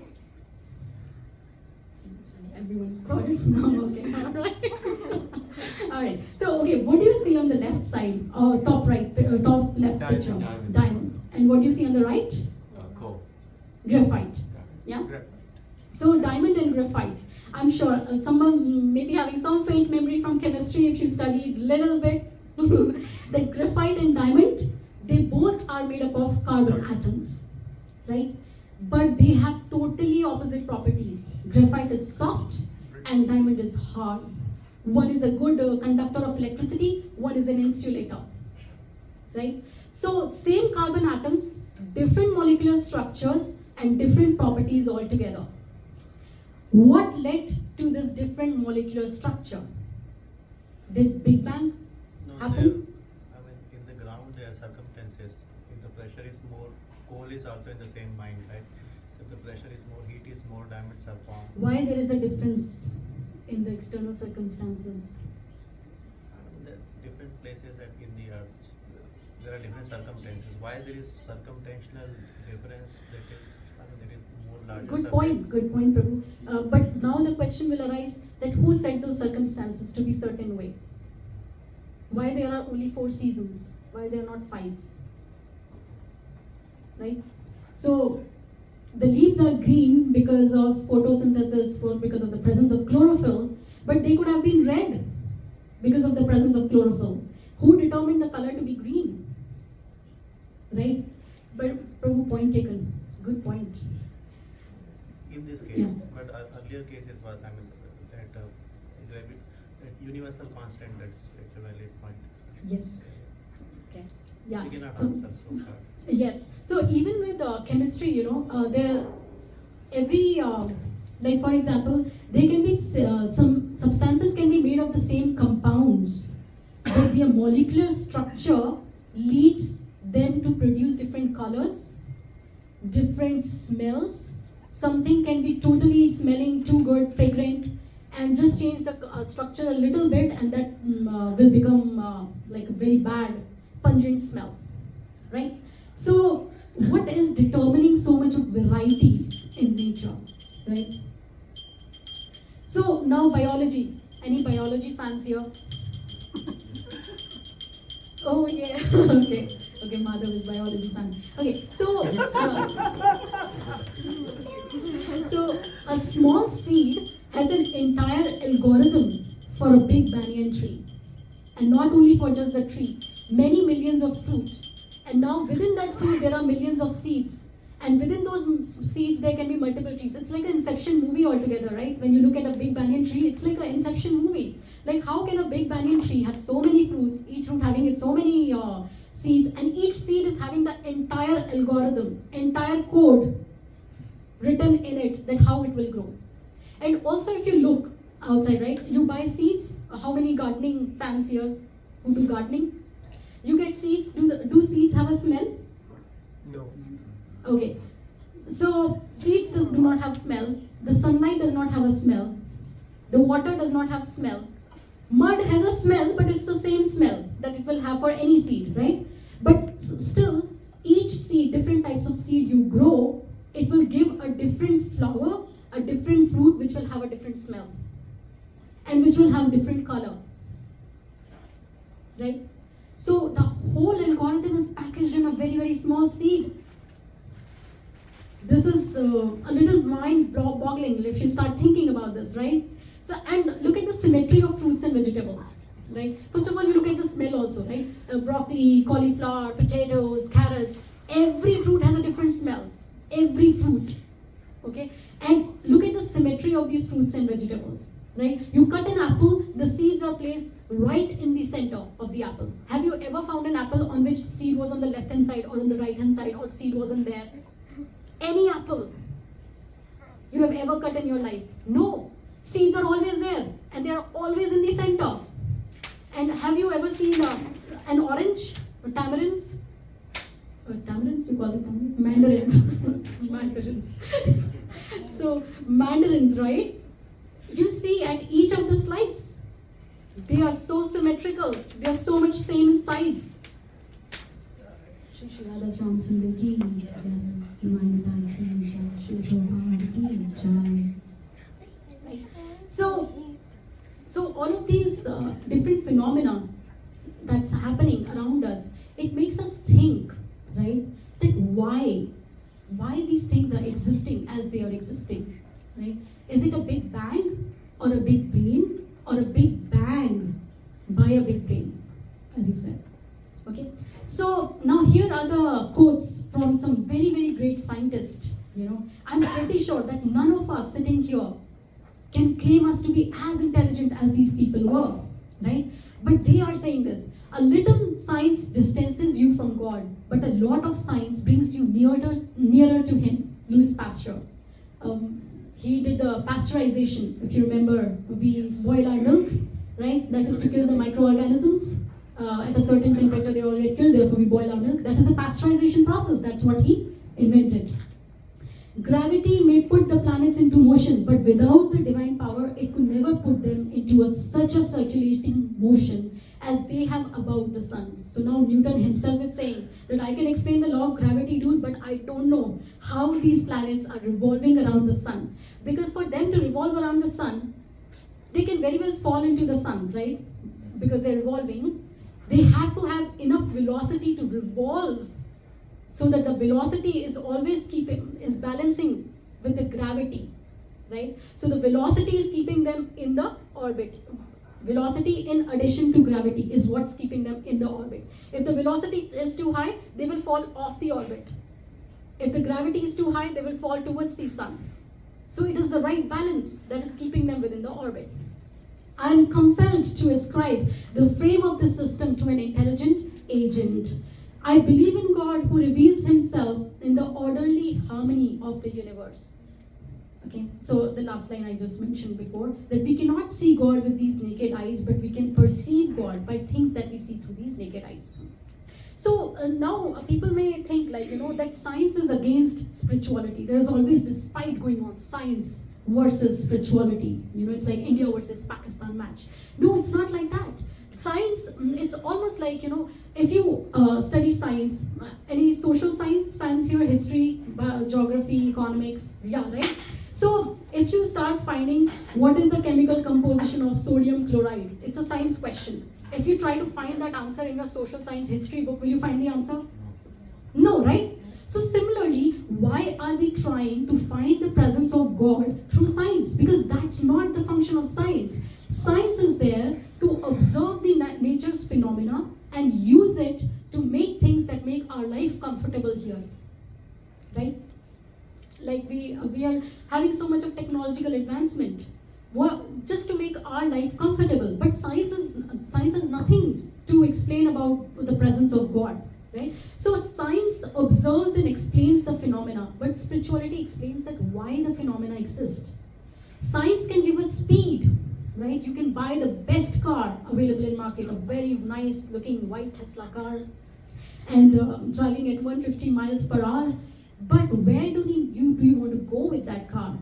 A: Everyone's quiet now, okay, alright. Alright, so okay, what do you see on the left side, or top left picture? Diamond. And what do you see on the right?
B: Coal.
A: Graphite. Yeah? So diamond and graphite. I'm sure someone may be having some faint memory from chemistry if you studied little bit. That graphite and diamond, they both are made up of carbon atoms, right? But they have totally opposite properties. Graphite is soft and diamond is hard. One is a good conductor of electricity, one is an insulator, right? So same carbon atoms, different molecular structures and different properties altogether. What led to this different molecular structure? Did Big Bang happen?
G: In the ground there are circumstances. If the pressure is more, coal is also in the same mind, right? So if the pressure is more, heat is more, diamonds are formed.
A: Why there is a difference in the external circumstances?
G: The different places in the earth, there are different circumstances. Why there is circumstantial difference, that is, there is more larger.
A: Good point, Prabhu. But now the question will arise that who set those circumstances to be certain way? Why there are only 4 seasons? Why there are not 5? Right? So the leaves are green because of photosynthesis, because of the presence of chlorophyll, but they could have been red because of the presence of chlorophyll. Who determined the color to be green? Right? But Prabhu, point taken. Good point.
G: In this case,
A: Yeah.
G: but earlier cases was, that universal constant, it's a valid point.
A: Yes. Okay. Yeah.
G: We cannot
A: So,
G: answer so far.
A: yes. So even with chemistry, like for example, there can be some substances can be made of the same compounds, but their molecular structure leads them to produce different colors, different smells. Something can be totally smelling too good, fragrant, and just change the structure a little bit, and that will become like a very bad, pungent smell, right? So, what is determining so much of variety in nature, right? So now biology. Any biology fans here? Oh yeah. Okay, Madhav is biology fan. Okay, so so a small seed has an entire algorithm for a big banyan tree, and not only for just the tree, many millions of fruit, and now within that fruit there are millions of seeds, and within those seeds there can be multiple trees. It's like an Inception movie altogether, right? When you look at a big banyan tree, it's like an Inception movie. Like how can a big banyan tree have so many fruits, each fruit having its so many seeds, and each seed is having the entire algorithm, entire code written in it, that how it will grow. And also if you look outside, right, you buy seeds. How many gardening fans here who do gardening? You get seeds. Do seeds have a smell?
D: No.
A: Okay. So seeds do not have smell. The sunlight does not have a smell. The water does not have smell. Mud has a smell, but it's the same smell that it will have for any seed, right? But still, each seed, different types of seed you grow, it will give a different flower, a different fruit, which will have a different smell, and which will have different color, right? So the whole algorithm is packaged in a very, very small seed. This is a little mind-boggling if you start thinking about this, right? So, and look at the symmetry of fruits and vegetables, right? First of all, you look at the smell also, right? Broccoli, cauliflower, potatoes, carrots. Every fruit has a different smell. Every fruit, okay? And look at the symmetry of these fruits and vegetables, right? You cut an apple, the seeds are placed right in the center of the apple. Have you ever found an apple on which seed was on the left hand side or on the right hand side, or seed wasn't there? Any apple you have ever cut in your life? No. Seeds are always there, and they are always in the center. And have you ever seen an orange or tamarinds? Tamarinds, you call it tamarinds? Mandarins. Mandarins. So, mandarins, right? You see at each of the slice, they are so symmetrical. They are so much same in size. So all of these different phenomena that's happening around us, it makes us think, right? That why these things are existing as they are existing, right? Is it a big bang or a big brain, or a big bang by a big brain, as he said? Okay. So now here are the quotes from some very, very great scientists. I'm pretty sure that none of us sitting here can claim us to be as intelligent as these people were, right? But they are saying this: a little science distances you from God, but a lot of science brings you nearer to Him. Louis Pasteur. He did the pasteurization. If you remember, we boil our milk, right? That is to kill the microorganisms. At a certain temperature, they all get killed. Therefore, we boil our milk. That is a pasteurization process. That's what he invented. Gravity may put the planets into motion, but without the divine power, it could never put them into such a circulating motion as they have about the sun. So now Newton himself is saying that I can explain the law of gravity, dude, but I don't know how these planets are revolving around the sun. Because for them to revolve around the sun, they can very well fall into the sun, right? Because they're revolving. They have to have enough velocity to revolve, so that the velocity is always is balancing with the gravity, right? So the velocity is keeping them in the orbit. Velocity in addition to gravity is what's keeping them in the orbit. If the velocity is too high, they will fall off the orbit. If the gravity is too high, they will fall towards the sun. So it is the right balance that is keeping them within the orbit. I am compelled to ascribe the frame of the system to an intelligent agent. I believe in God who reveals Himself in the orderly harmony of the universe. Okay, so the last line I just mentioned before, that we cannot see God with these naked eyes, but we can perceive God by things that we see through these naked eyes. So now people may think that science is against spirituality. There's always this fight going on, science versus spirituality. It's like India versus Pakistan match. No, it's not like that. Science, it's almost like, if you study science, any social science fans here, history, geography, economics, yeah, right? So if you start finding what is the chemical composition of sodium chloride, it's a science question. If you try to find that answer in your social science history book, will you find the answer? No, right? So similarly, why are we trying to find the presence of God through science? Because that's not the function of science. Science is there to observe the nature's phenomena and use it to make things that make our life comfortable here, right? Like we are having so much of technological advancement, just to make our life comfortable. But science has nothing to explain about the presence of God, right? So science observes and explains the phenomena, but spirituality explains that why the phenomena exist. Science can give us speed, right? You can buy the best car available in market, a very nice looking white Tesla car, and driving at 150 miles per hour. But where do you want to go with that car?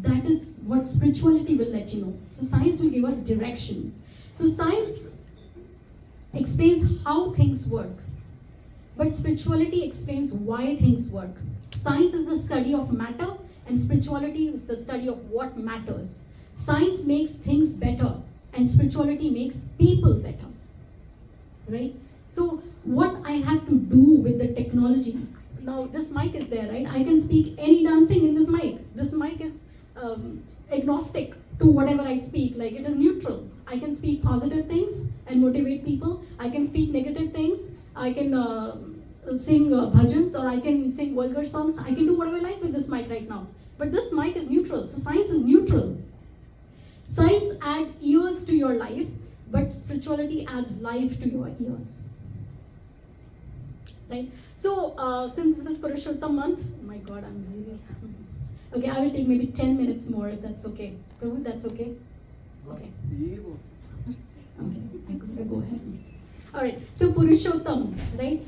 A: That is what spirituality will let you know. So science will give us direction. So science explains how things work, but spirituality explains why things work. Science is the study of matter, and spirituality is the study of what matters. Science makes things better, and spirituality makes people better, right? So what I have to do with the technology, now this mic is there, right? I can speak any damn thing in this mic. This mic is agnostic to whatever I speak, like it is neutral. I can speak positive things and motivate people. I can speak negative things. I can sing bhajans, or I can sing vulgar songs. I can do whatever I like with this mic right now. But this mic is neutral, so science is neutral. Science adds ears to your life, but spirituality adds life to your ears. Right? So, since this is Purushottam month, oh my God, I'm really... Okay, I will take maybe 10 minutes more if that's okay. Prabhu, that's okay? Okay. Okay, I could go ahead. Alright, so Purushottam, right?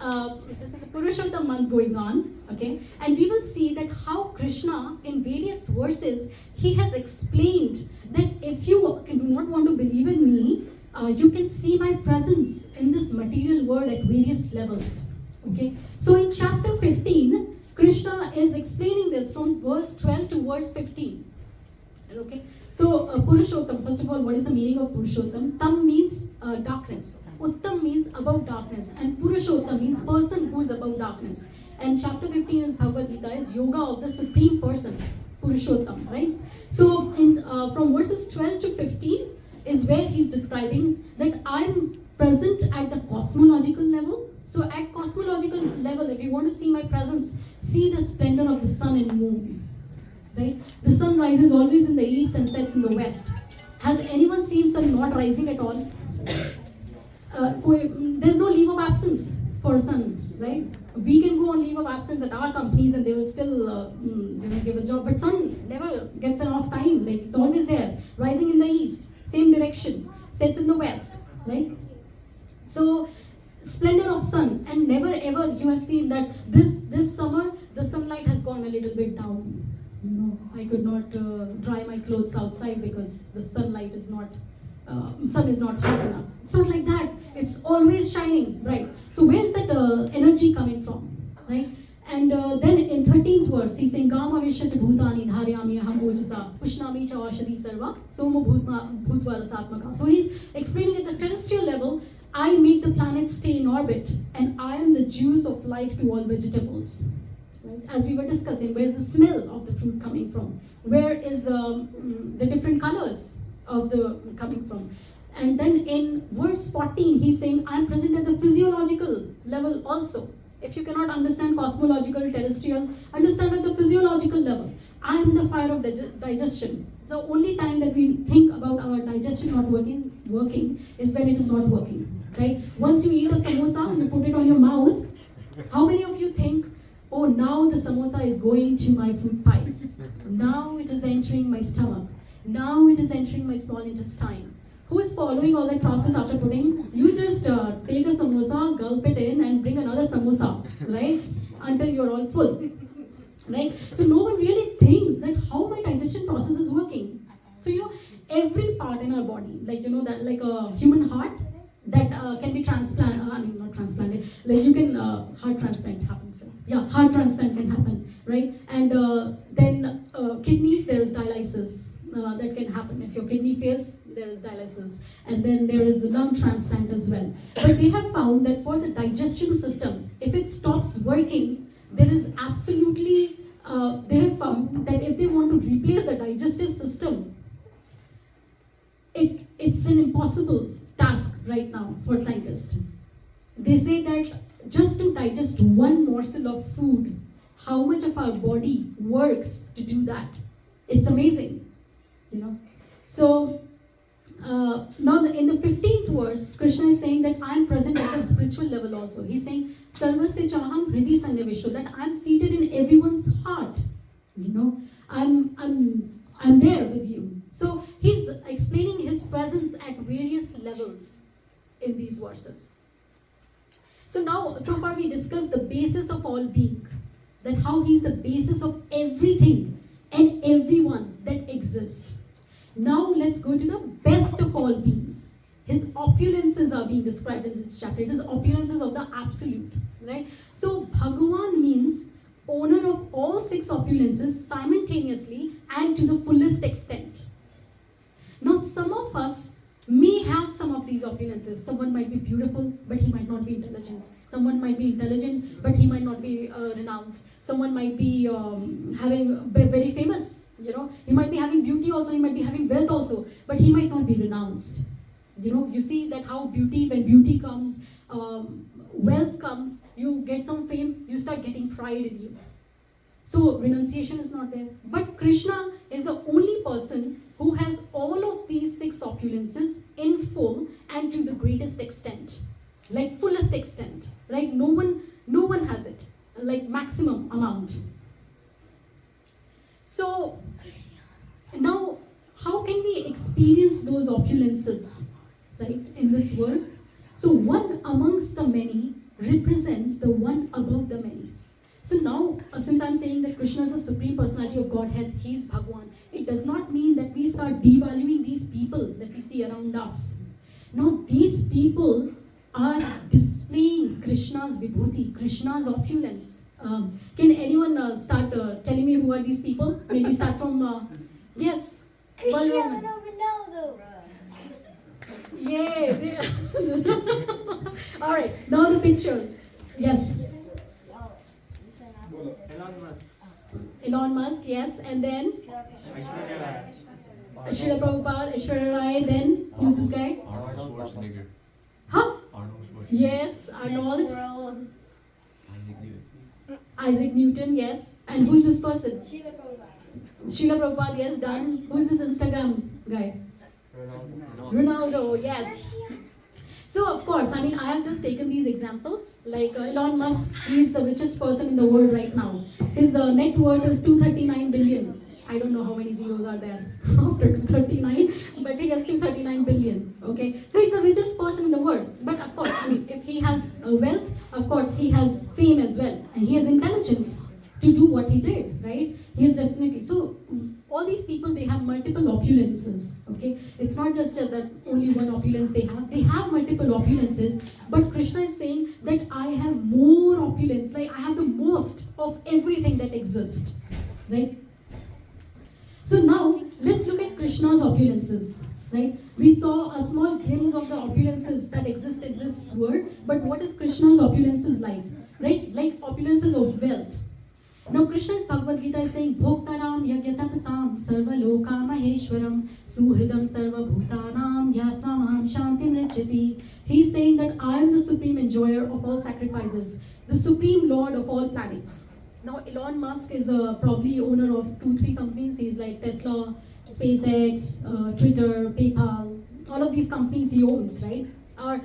A: This is a Purushottam month going on, okay? And we will see that how Krishna, in various verses, he has explained that if you do not want to believe in me, you can see my presence in this material world at various levels, okay? So in chapter 15, Krishna is explaining this from verse 12 to verse 15, okay? So Purushottam, first of all, what is the meaning of Purushottam? Tam means darkness. Uttam means above darkness, and Purushottam means person who is above darkness. And chapter 15 is Bhagavad Gita, is yoga of the supreme person, Purushottam, right? So from verses 12 to 15 is where he's describing that I'm present at the cosmological level. So at cosmological level, if you want to see my presence, see the splendor of the sun and moon, right? The sun rises always in the east and sets in the west. Has anyone seen sun not rising at all? There's no leave of absence for sun, right? We can go on leave of absence at our companies and they will still give a job, but sun never gets an off time. Like, it's always there, rising in the east, same direction, sets in the west, right? So splendor of sun, and never ever you have seen that this summer the sunlight has gone a little bit down. You know, I could not dry my clothes outside because the sunlight is not sun is not hot enough. It's not like that. It's always shining bright. So where's that energy coming from, right? And then in 13th verse, he's saying, 𝗷𝗯ance bhutani dharayami aham ojasa pushnami cha aushadhi sarva somo bhutva rasatmaka. So he's explaining at the terrestrial level, I make the planets stay in orbit, and I am the juice of life to all vegetables. Right? As we were discussing, where's the smell of the fruit coming from? Where is the different colors of the coming from? And then in verse 14, he's saying, I'm present at the physiological level also. If you cannot understand cosmological, terrestrial, understand at the physiological level. I am the fire of digestion. The only time that we think about our digestion not working is when it is not working, right? Once you eat a samosa and you put it on your mouth, how many of you think, oh, now the samosa is going to my food pipe. Now it is entering my stomach. Now it is entering my small intestine. Who is following all that process after putting? You just take a samosa, gulp it in, and bring another samosa, right? Until you're all full, right? So no one really thinks that how my digestion process is working. So every part in our body, like that, like a human heart, that can be transplanted. I mean, not transplanted. Like you can heart transplant happens. Yeah, heart transplant can happen, right? And then kidneys, there is dialysis. That can happen. If your kidney fails, there is dialysis. And then there is lung transplant as well. But they have found that for the digestion system, if it stops working, there is absolutely, they have found that if they want to replace the digestive system, it's an impossible task right now for scientists. They say that just to digest one morsel of food, how much of our body works to do that? It's amazing. So now in the 15th verse, Krishna is saying that I am present at the spiritual level also. He's saying, 𝗷𝗯ance 𝘂𝘁𝘁, that I am seated in everyone's heart. I'm there with you. So he's explaining his presence at various levels in these verses. So now, so far we discussed the basis of all being, that how he's the basis of everything and everyone that exists. Now let's go to the best of all beings. His opulences are being described in this chapter. It is opulences of the absolute, right? So Bhagavan means owner of all 6 opulences simultaneously and to the fullest extent. Now some of us may have some of these opulences. Someone might be beautiful, but he might not be intelligent. Someone might be intelligent, but he might not be renounced. Someone might be very famous. He might be having beauty also, he might be having wealth also, but he might not be renounced. You see that how when beauty comes, wealth comes, you get some fame, you start getting pride in you. So renunciation is not there. But Krishna is the only person who has all of these 6 opulences in full and to the greatest extent, like fullest extent, right? No one has it, like maximum amount. So now, how can we experience those opulences, right, in this world? So one amongst the many represents the one above the many. So now, since I'm saying that Krishna is the Supreme Personality of Godhead, He's Bhagwan, it does not mean that we start devaluing these people that we see around us. No, these people are displaying Krishna's vibhuti, Krishna's opulence. Can anyone start telling me who are these people? Maybe start from, yes.
H: Krishna Ronaldo.
A: Yeah. All right, now the pictures. Yes. Elon Musk, yes. And then Srila Prabhupada, Aishwarya Rai. Then who's this guy?
B: Arnold Schwarzenegger.
A: Huh?
B: Arnold Schwarzenegger.
A: Yes,
H: Miss
A: Arnold.
H: World.
B: Isaac Newton.
A: Isaac Newton, yes. And who's this person?
H: Srila Prabhupada.
A: Srila Prabhupada, yes, done. Who's this Instagram guy? Ronaldo, yes. So of course, I mean, I have just taken these examples. Like Elon Musk, he's the richest person in the world right now. His net worth is 239 billion. I don't know how many zeros are there after 239, but he has 239 billion. Okay, so he's the richest person in the world. But of course, I mean, if he has wealth, of course, he has fame as well, and he has intelligence to do what he did, right? He is definitely so. All these people, they have multiple opulences, okay? It's not just that only one opulence they have multiple opulences, but Krishna is saying that I have more opulence, like I have the most of everything that exists, right? So now, let's look at Krishna's opulences, right? We saw a small glimpse of the opulences that exist in this world, but what is Krishna's opulences like, right? Like opulences of wealth. Now Krishna's Bhagavad Gita is saying, Bhoktaram yagyatapasam sarva loka maheshwaram suhridam sarva bhutanam yatmamam shantim rachati. He's saying that I am the supreme enjoyer of all sacrifices, the supreme lord of all planets. Now Elon Musk is probably owner of 2-3 companies. He's like Tesla, SpaceX, Twitter, PayPal. All of these companies he owns, right? Are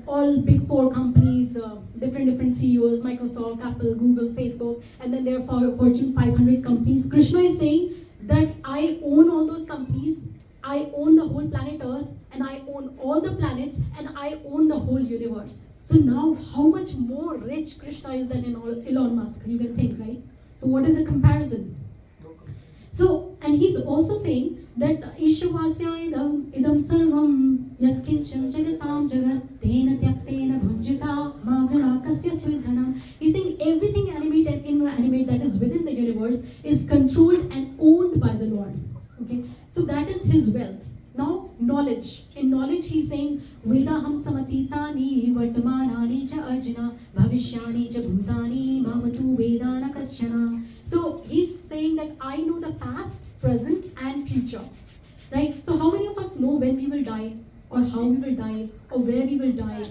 A: all big 4 companies, different CEOs, Microsoft, Apple, Google, Facebook, and then there are Fortune 500 companies. Krishna is saying that I own all those companies, I own the whole planet Earth, and I own all the planets, and I own the whole universe. So now, how much more rich Krishna is than Elon Musk? You can think, right? So what is the comparison? So, and he's also saying that Ishvasya idam sarvam yat kincham jagatam jagat tena tyaktena bhunjita magrana kasya swidhanam. He's saying everything animate and inanimate that is within the universe is controlled and owned by the Lord. Okay, so that is his wealth. Now, knowledge. In knowledge, he's saying Vedaham samatitani vartamanani cha arjuna bhavishyani cha bhutani mamatu vedana kasyana. So he's saying that I know the past, present, and future. Right? So how many of us know when we will die, or how we will die, or where we will die?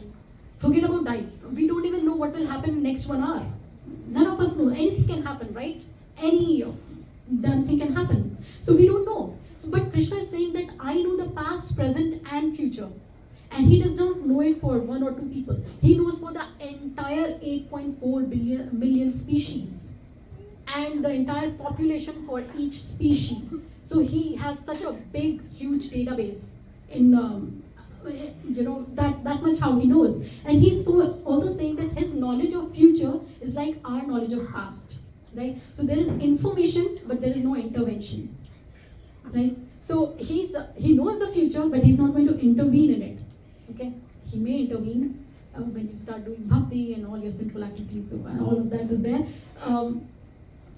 A: Forget about die. We don't even know what will happen next 1 hour. None of us know. Anything can happen, right? Any damn thing can happen. So we don't know. So, but Krishna is saying that I know the past, present, and future. And he does not know it for 1 or 2 people. He knows for the entire 8.4 million species. And the entire population for each species. So he has such a big, huge database in, that much how he knows. And he's also saying that his knowledge of future is like our knowledge of past, right? So there is information, but there is no intervention, right? So he knows the future, but he's not going to intervene in it, okay? He may intervene when you start doing bhakti and all your sinful activities, so all of that is there.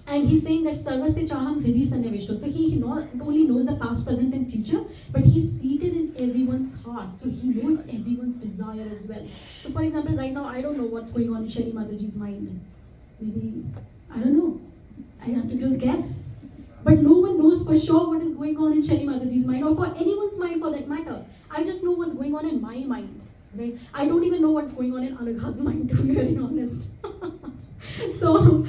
A: And he's saying that sarvasya chaham hridi sannivishto. So he not only knows the past, present, and future, but he's seated in everyone's heart. So he knows everyone's desire as well. So for example, right now, I don't know what's going on in Shilpi Mataji's mind. Maybe, I don't know. I have to just guess. But no one knows for sure what is going on in Shilpi Mataji's mind, or for anyone's mind for that matter. I just know what's going on in my mind. Right? I don't even know what's going on in Anugha's mind, to be very honest. So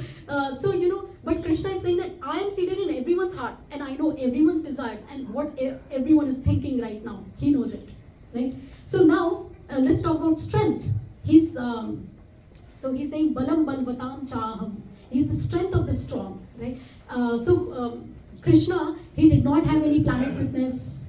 A: But Krishna is saying that I am seated in everyone's heart and I know everyone's desires and what everyone is thinking right now. He knows it, right? So now let's talk about strength. He's saying balam balvatam chaham. He's the strength of the strong, right? Krishna, he did not have any Planet Fitness,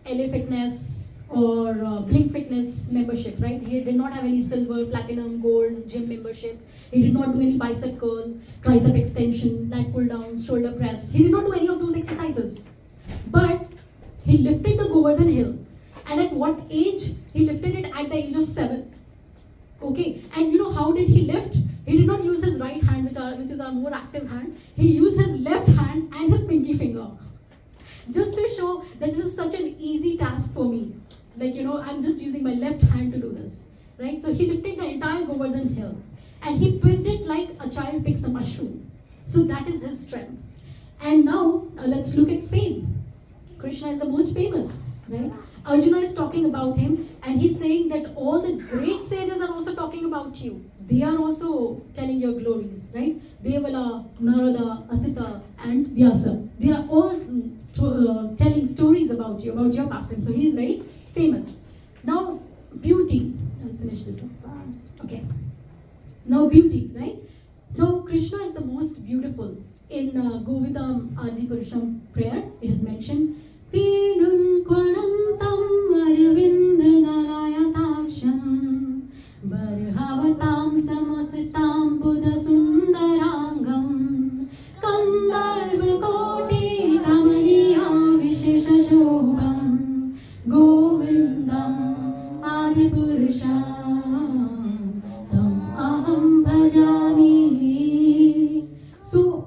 A: LA Fitness, or Blink Fitness membership, right? He did not have any silver, platinum, gold gym membership. He did not do any bicep curl, tricep extension, lat pull down, shoulder press. He did not do any of those exercises. But he lifted the Govardhan hill. And at what age? He lifted it at the age of 7. Okay, and you know how did he lift? He did not use his right hand, which is our more active hand. He used his left hand and his pinky finger. Just to show that this is such an easy task for me. Like, you know, I'm just using my left hand to do this. Right? So he lifted the entire Govardhan hill. And he picked it like a child picks a mushroom. So that is his strength. And now, let's look at fame. Krishna is the most famous, right? Arjuna is talking about him and he's saying that all the great sages are also talking about you. They are also telling your glories, right? Devala, Narada, Asita and Vyasa. They are all telling stories about you, about your past. So he is very famous. Now, beauty. I'll finish this up fast. Okay. Now, beauty, right? Now, Krishna is the most beautiful. In Govidam Adi Purusham prayer, it is mentioned, Pidun Kulantam Arvindanayataksham Barhavatam Samasitam Buddha Sundarangam Kandarva Koti Kamaniya Vishesha Shobham Govindam Adi Purusham Tam Aham Bhajami. So,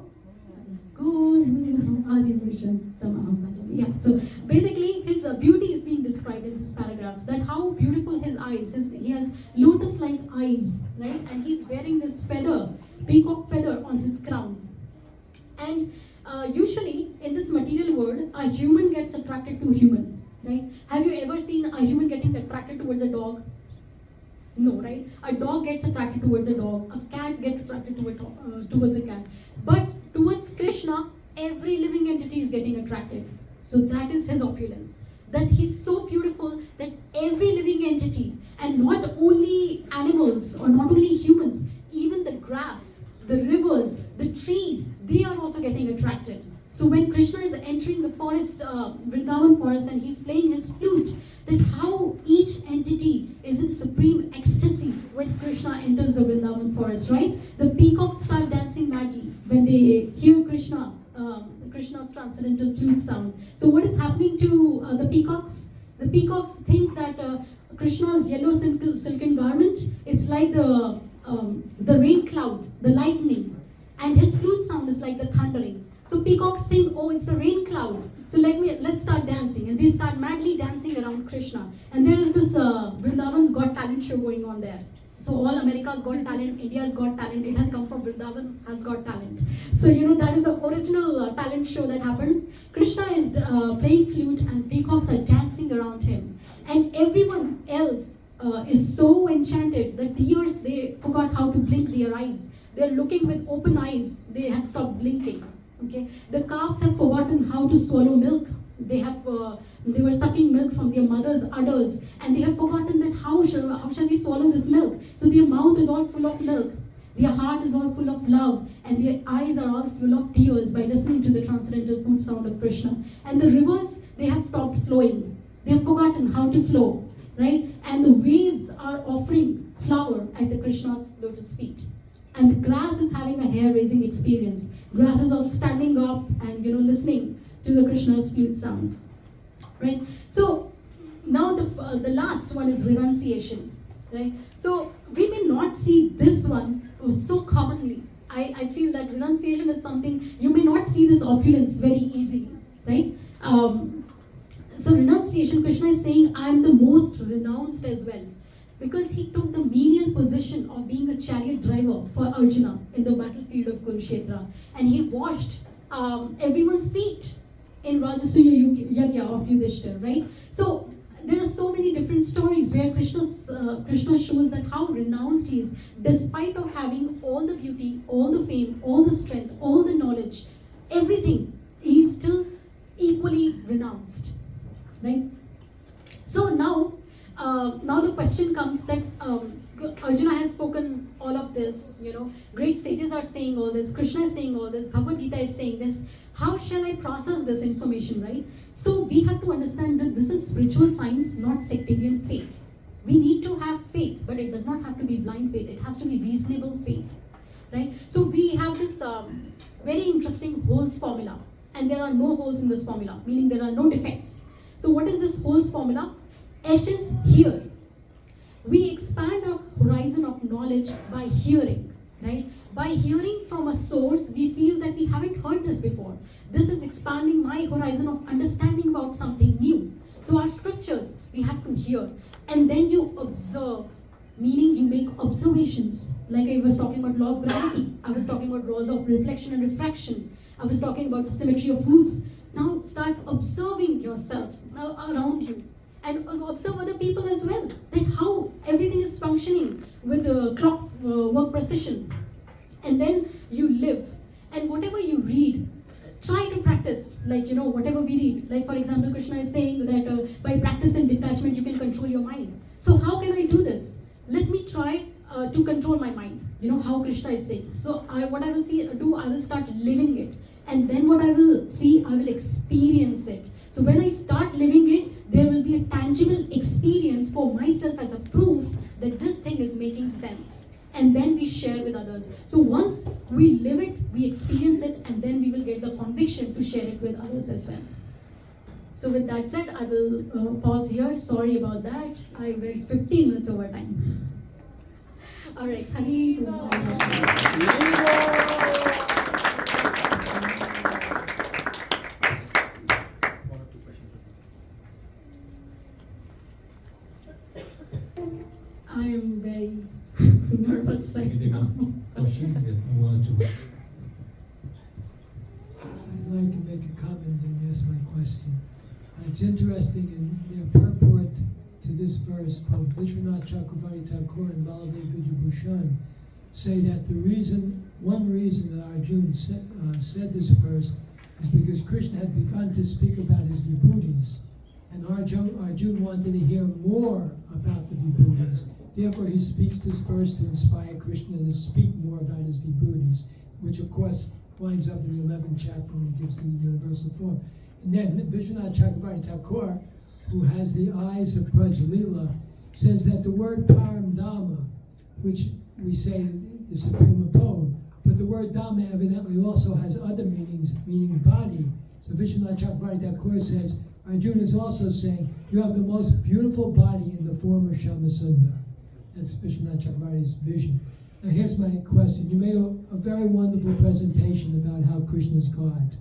A: yeah, so basically his beauty is being described in this paragraph, that how beautiful his eyes, he has lotus-like eyes, right? And he's wearing this feather, peacock feather on his crown. And usually in this material world, a human gets attracted to human, right? Have you ever seen a human getting attracted towards a dog? No, right? A dog gets attracted towards a dog, a cat gets attracted towards a cat. But towards Krishna, every living entity is getting attracted. So that is his opulence. That he's so beautiful that every living entity, and not only animals or not only humans, even the grass, the rivers, the trees, they are also getting attracted. So when Krishna is entering the forest, Vrindavan forest, and he's playing his flute, that how each entity is in supreme ecstasy when Krishna enters the Vrindavan forest, right? The peacocks start dancing madly when they hear Krishna's transcendental flute sound. So what is happening to the peacocks? The peacocks think that Krishna's yellow silken garment, it's like the rain cloud, the lightning, and his flute sound is like the thundering. So peacocks think, oh, it's the rain cloud. So let's start dancing. And they start madly dancing around Krishna. And there is this Vrindavan's Got Talent show going on there. So all America's got talent, India's got talent, it has come from Vrindavan, has got talent. So that is the original talent show that happened. Krishna is playing flute and peacocks are dancing around him. And everyone else is so enchanted, the deers, they forgot how to blink their eyes. They're looking with open eyes, they have stopped blinking. Okay, the calves have forgotten how to swallow milk. They were sucking milk from their mother's udders, and they have forgotten that how shall we swallow this milk? So their mouth is all full of milk, their heart is all full of love, and their eyes are all full of tears by listening to the transcendental food sound of Krishna. And the rivers, they have stopped flowing. They have forgotten how to flow, right? And the waves are offering flower at the Krishna's lotus feet. And the grass is having a hair-raising experience. Grass is all standing up and listening to the Krishna's flute sound, right? So now the last one is renunciation, right? So we may not see this one so commonly. I feel that renunciation is something you may not see this opulence very easily, right? So renunciation, Krishna is saying, I am the most renounced as well. Because he took the menial position of being a chariot driver for Arjuna in the battlefield of Kurukshetra. And he washed everyone's feet in Rajasuya Yajna of Yudhishthira, right? So there are so many different stories where Krishna shows that how renounced he is, despite of having all the beauty, all the fame, all the strength, all the knowledge, everything, he is still equally renounced, right? So now the question comes that Arjuna has spoken all of this, great sages are saying all this, Krishna is saying all this, Bhagavad Gita is saying this. How shall I process this information, right? So we have to understand that this is spiritual science, not sectarian faith. We need to have faith, but it does not have to be blind faith. It has to be reasonable faith, right? So we have this very interesting holes formula, and there are no holes in this formula, meaning there are no defects. So what is this holes formula? H is hear. We expand our horizon of knowledge by hearing, right? By hearing from a source, we feel that we haven't heard this before. This is expanding my horizon of understanding about something new. So our scriptures, we have to hear. And then you observe, meaning you make observations. Like I was talking about law of gravity. I was talking about laws of reflection and refraction. I was talking about the symmetry of roots. Now start observing yourself around you. And observe other people as well. Like how everything is functioning with the clock work precision. And then you live. And whatever you read, try to practice, whatever we read. Like for example, Krishna is saying that by practice and detachment, you can control your mind. So how can I do this? Let me try to control my mind. How Krishna is saying. So what I will do, I will start living it. And then what I will see, I will experience it. So when I start living it, there will be a tangible experience for myself as a proof that this thing is making sense. And then we share with others. So once we live it, we experience it, and then we will get the conviction to share it with others as well. So with that said, I will pause here. Sorry about that. I went 15 minutes over time. All right. Hari I am very nervous right now.
E: Question? Yeah, one or two. I'd like to make a comment and ask my question. It's interesting in their purport to this verse, both Vishwanath Chakravarti Thakur and Baladev Vijayabhushan say that one reason that Arjuna said this verse is because Krishna had begun to speak about his vibhutis, and Arjuna wanted to hear more about the vibhutis. Therefore, he speaks this verse to inspire Krishna to speak more about his vibhutis, which of course winds up in the 11th chapter and gives the universal form. And then Vishwanath Chakravarti Thakur, who has the eyes of Braj Leela, says that the word Param Dhamma, which we say the supreme abode, but the word Dhamma evidently also has other meanings, meaning body. So Vishwanath Chakravarti Thakur says, Arjuna is also saying, you have the most beautiful body in the form of Shyamasundar. That's Vishwanath Chakravarti's vision. Now here's my question. You made a very wonderful presentation about how Krishna is God.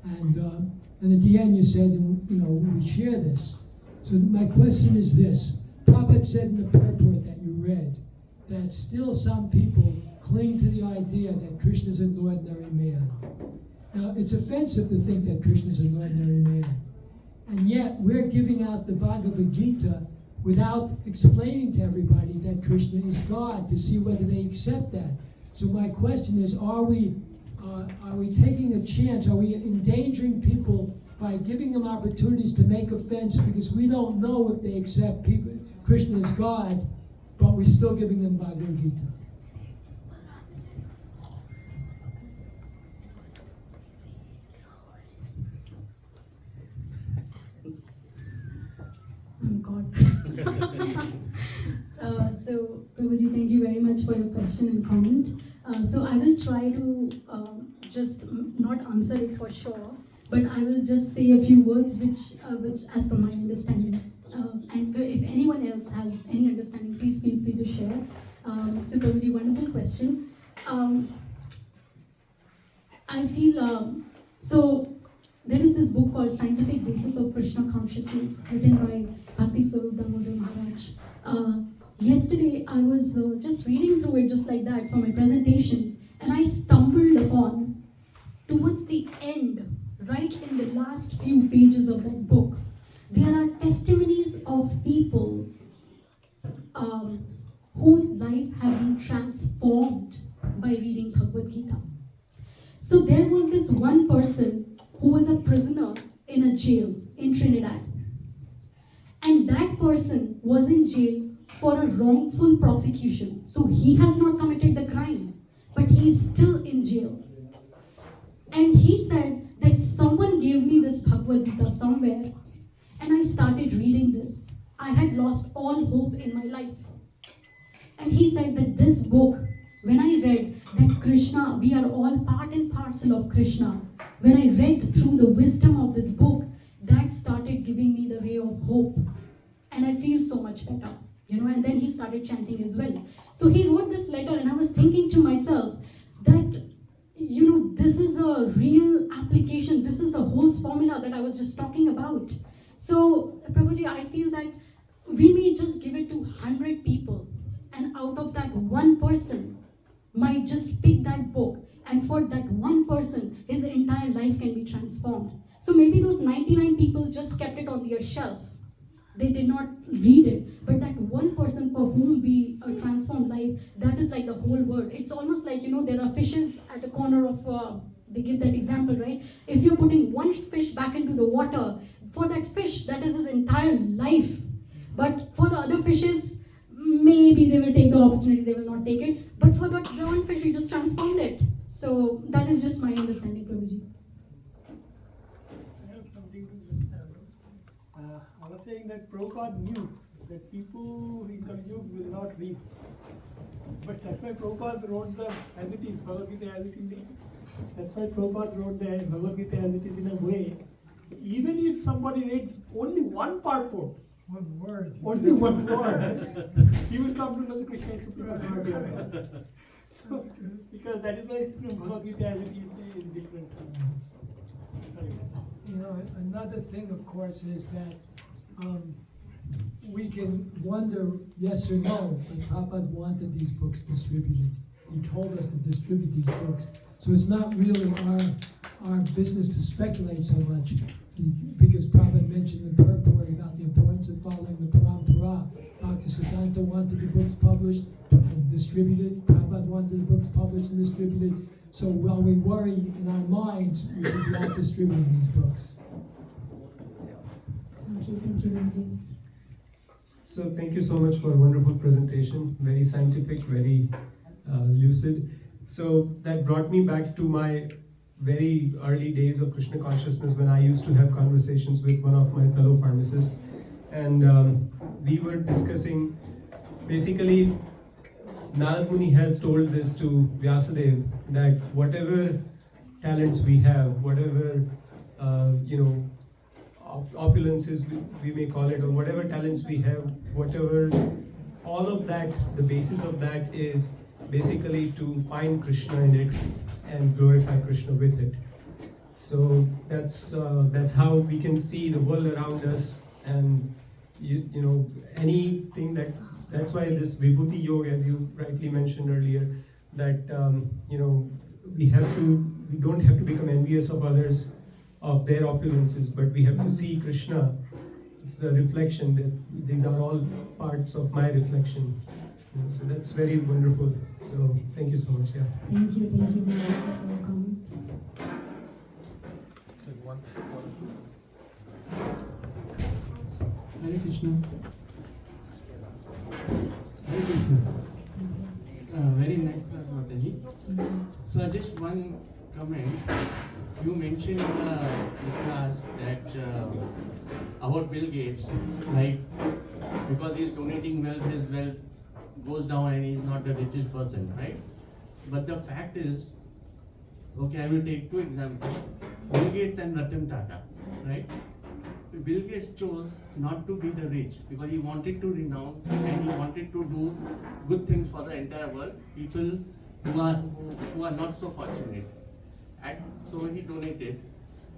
E: And at the end you said, we share this. So my question is this. Prabhupada said in the purport that you read that still some people cling to the idea that Krishna is an ordinary man. Now it's offensive to think that Krishna is an ordinary man. And yet we're giving out the Bhagavad Gita without explaining to everybody that Krishna is God to see whether they accept that. So my question is, are we taking a chance? Are we endangering people by giving them opportunities to make offense because we don't know if they accept Krishna as God, but we're still giving them Bhagavad Gita?
A: God. So, Prabhuji, thank you very much for your question and comment. So I will try to just not answer it for sure, but I will just say a few words which as per my understanding. And if anyone else has any understanding, please feel free to share. So Prabhuji, wonderful question. I feel, so there is this book called Scientific Basis of Krishna Consciousness, written by Bhakti Vriksha Maharaj. Yesterday, I was just reading through it just like that for my presentation, and I stumbled upon, towards the end, right in the last few pages of that book, there are testimonies of people whose life have been transformed by reading Bhagavad Gita. So there was this one person who was a prisoner in a jail in Trinidad. And that person was in jail for a wrongful prosecution. So he has not committed the crime, but he is still in jail. And he said that someone gave me this Bhagavad Gita somewhere, and I started reading this. I had lost all hope in my life. And he said that this book, when I read that Krishna, we are all part and parcel of Krishna, when I read through the wisdom of this book, that started giving me the ray of hope. And I feel so much better, and then he started chanting as well. So he wrote this letter, and I was thinking to myself that, this is a real application. This is the whole formula that I was just talking about. So, Prabhuji, I feel that we may just give it to 100 people, and out of that one person might just pick that book, and for that one person, his entire life can be transformed. So maybe those 99 people just kept it on their shelf. They did not read it, but that one person for whom we transformed life, that is like the whole world. It's almost like, there are fishes at the corner of, they give that example, right? If you're putting one fish back into the water, for that fish, that is his entire life. But for the other fishes, maybe they will take the opportunity, they will not take it. But for that one fish, we just transformed it. So that is just my understanding, Prabhuji.
I: I have something to I was saying that Prabhupada knew that people in Kali Yuga will not read. But that's why Prabhupada wrote the as it is, Bhagavad Gita as it is. That's why Prabhupada wrote the Bhagavad Gita as it is in a way. Even if somebody reads only one purport,
E: One word.
I: only one word, he will come to know the Krishna is Supreme Personality of God. So, because that is why Bhagavad Gita as it is different.
E: Another thing, of course, is that we can wonder, yes or no, but Prabhupada wanted these books distributed. He told us to distribute these books. So it's not really our business to speculate so much, because Prabhupada mentioned the purport about the importance of following the parampara. Dr. Siddhanta wanted the books published and distributed. Prabhupada wanted the books published and distributed. So while we worry in our minds, we should be out distributing these books.
A: Thank you, Ranjit.
D: So thank you so much for a wonderful presentation, very scientific, very lucid. So that brought me back to my very early days of Krishna consciousness, when I used to have conversations with one of my fellow pharmacists, and we were discussing, basically Narad Muni has told this to Vyasadeva, that whatever talents we have, whatever opulences we may call it, or whatever talents we have, whatever, all of that, the basis of that is basically to find Krishna in it and glorify Krishna with it. So that's how we can see the world around us, and anything that's why this Vibhuti Yoga, as you rightly mentioned earlier, that we don't have to become envious of others, of their opulences, but we have to see Krishna. It's a reflection, that these are all parts of my reflection. So that's very wonderful. So thank you so much. Yeah.
A: Thank you, Maharaj, for coming.
J: Hare Krishna. Hare Krishna. Very nice class, Mataji. So just one comment. You mentioned in the class that about Bill Gates, like because he's donating wealth, his wealth goes down and he's not the richest person, right? But the fact is, okay, I will take two examples, Bill Gates and Ratan Tata, right? Bill Gates chose not to be the rich because he wanted to renounce and he wanted to do good things for the entire world, people who are not so fortunate. And so he donated.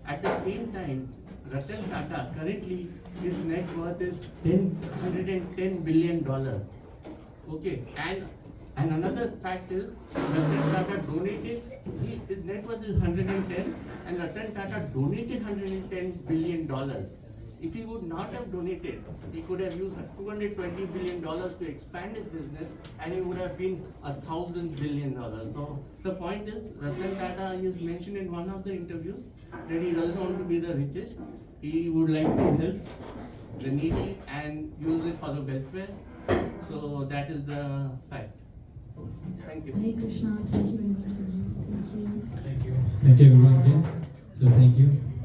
J: At the same time, Ratan Tata, currently his net worth is $110 billion. Okay, and another fact is, Ratan Tata donated, his net worth is 110, and Ratan Tata donated $110 billion. if he would not have donated, he could have used $220 billion to expand his business, and he would have been $1,000 billion. So the point is, Ratan Tata is mentioned in one of the interviews that he doesn't want to be the richest. He would like to help the needy and use it for the welfare. So that is the fact. Thank you.
A: Hare Krishna. Thank you very much. Thank you.
C: Thank you everyone again. So thank you.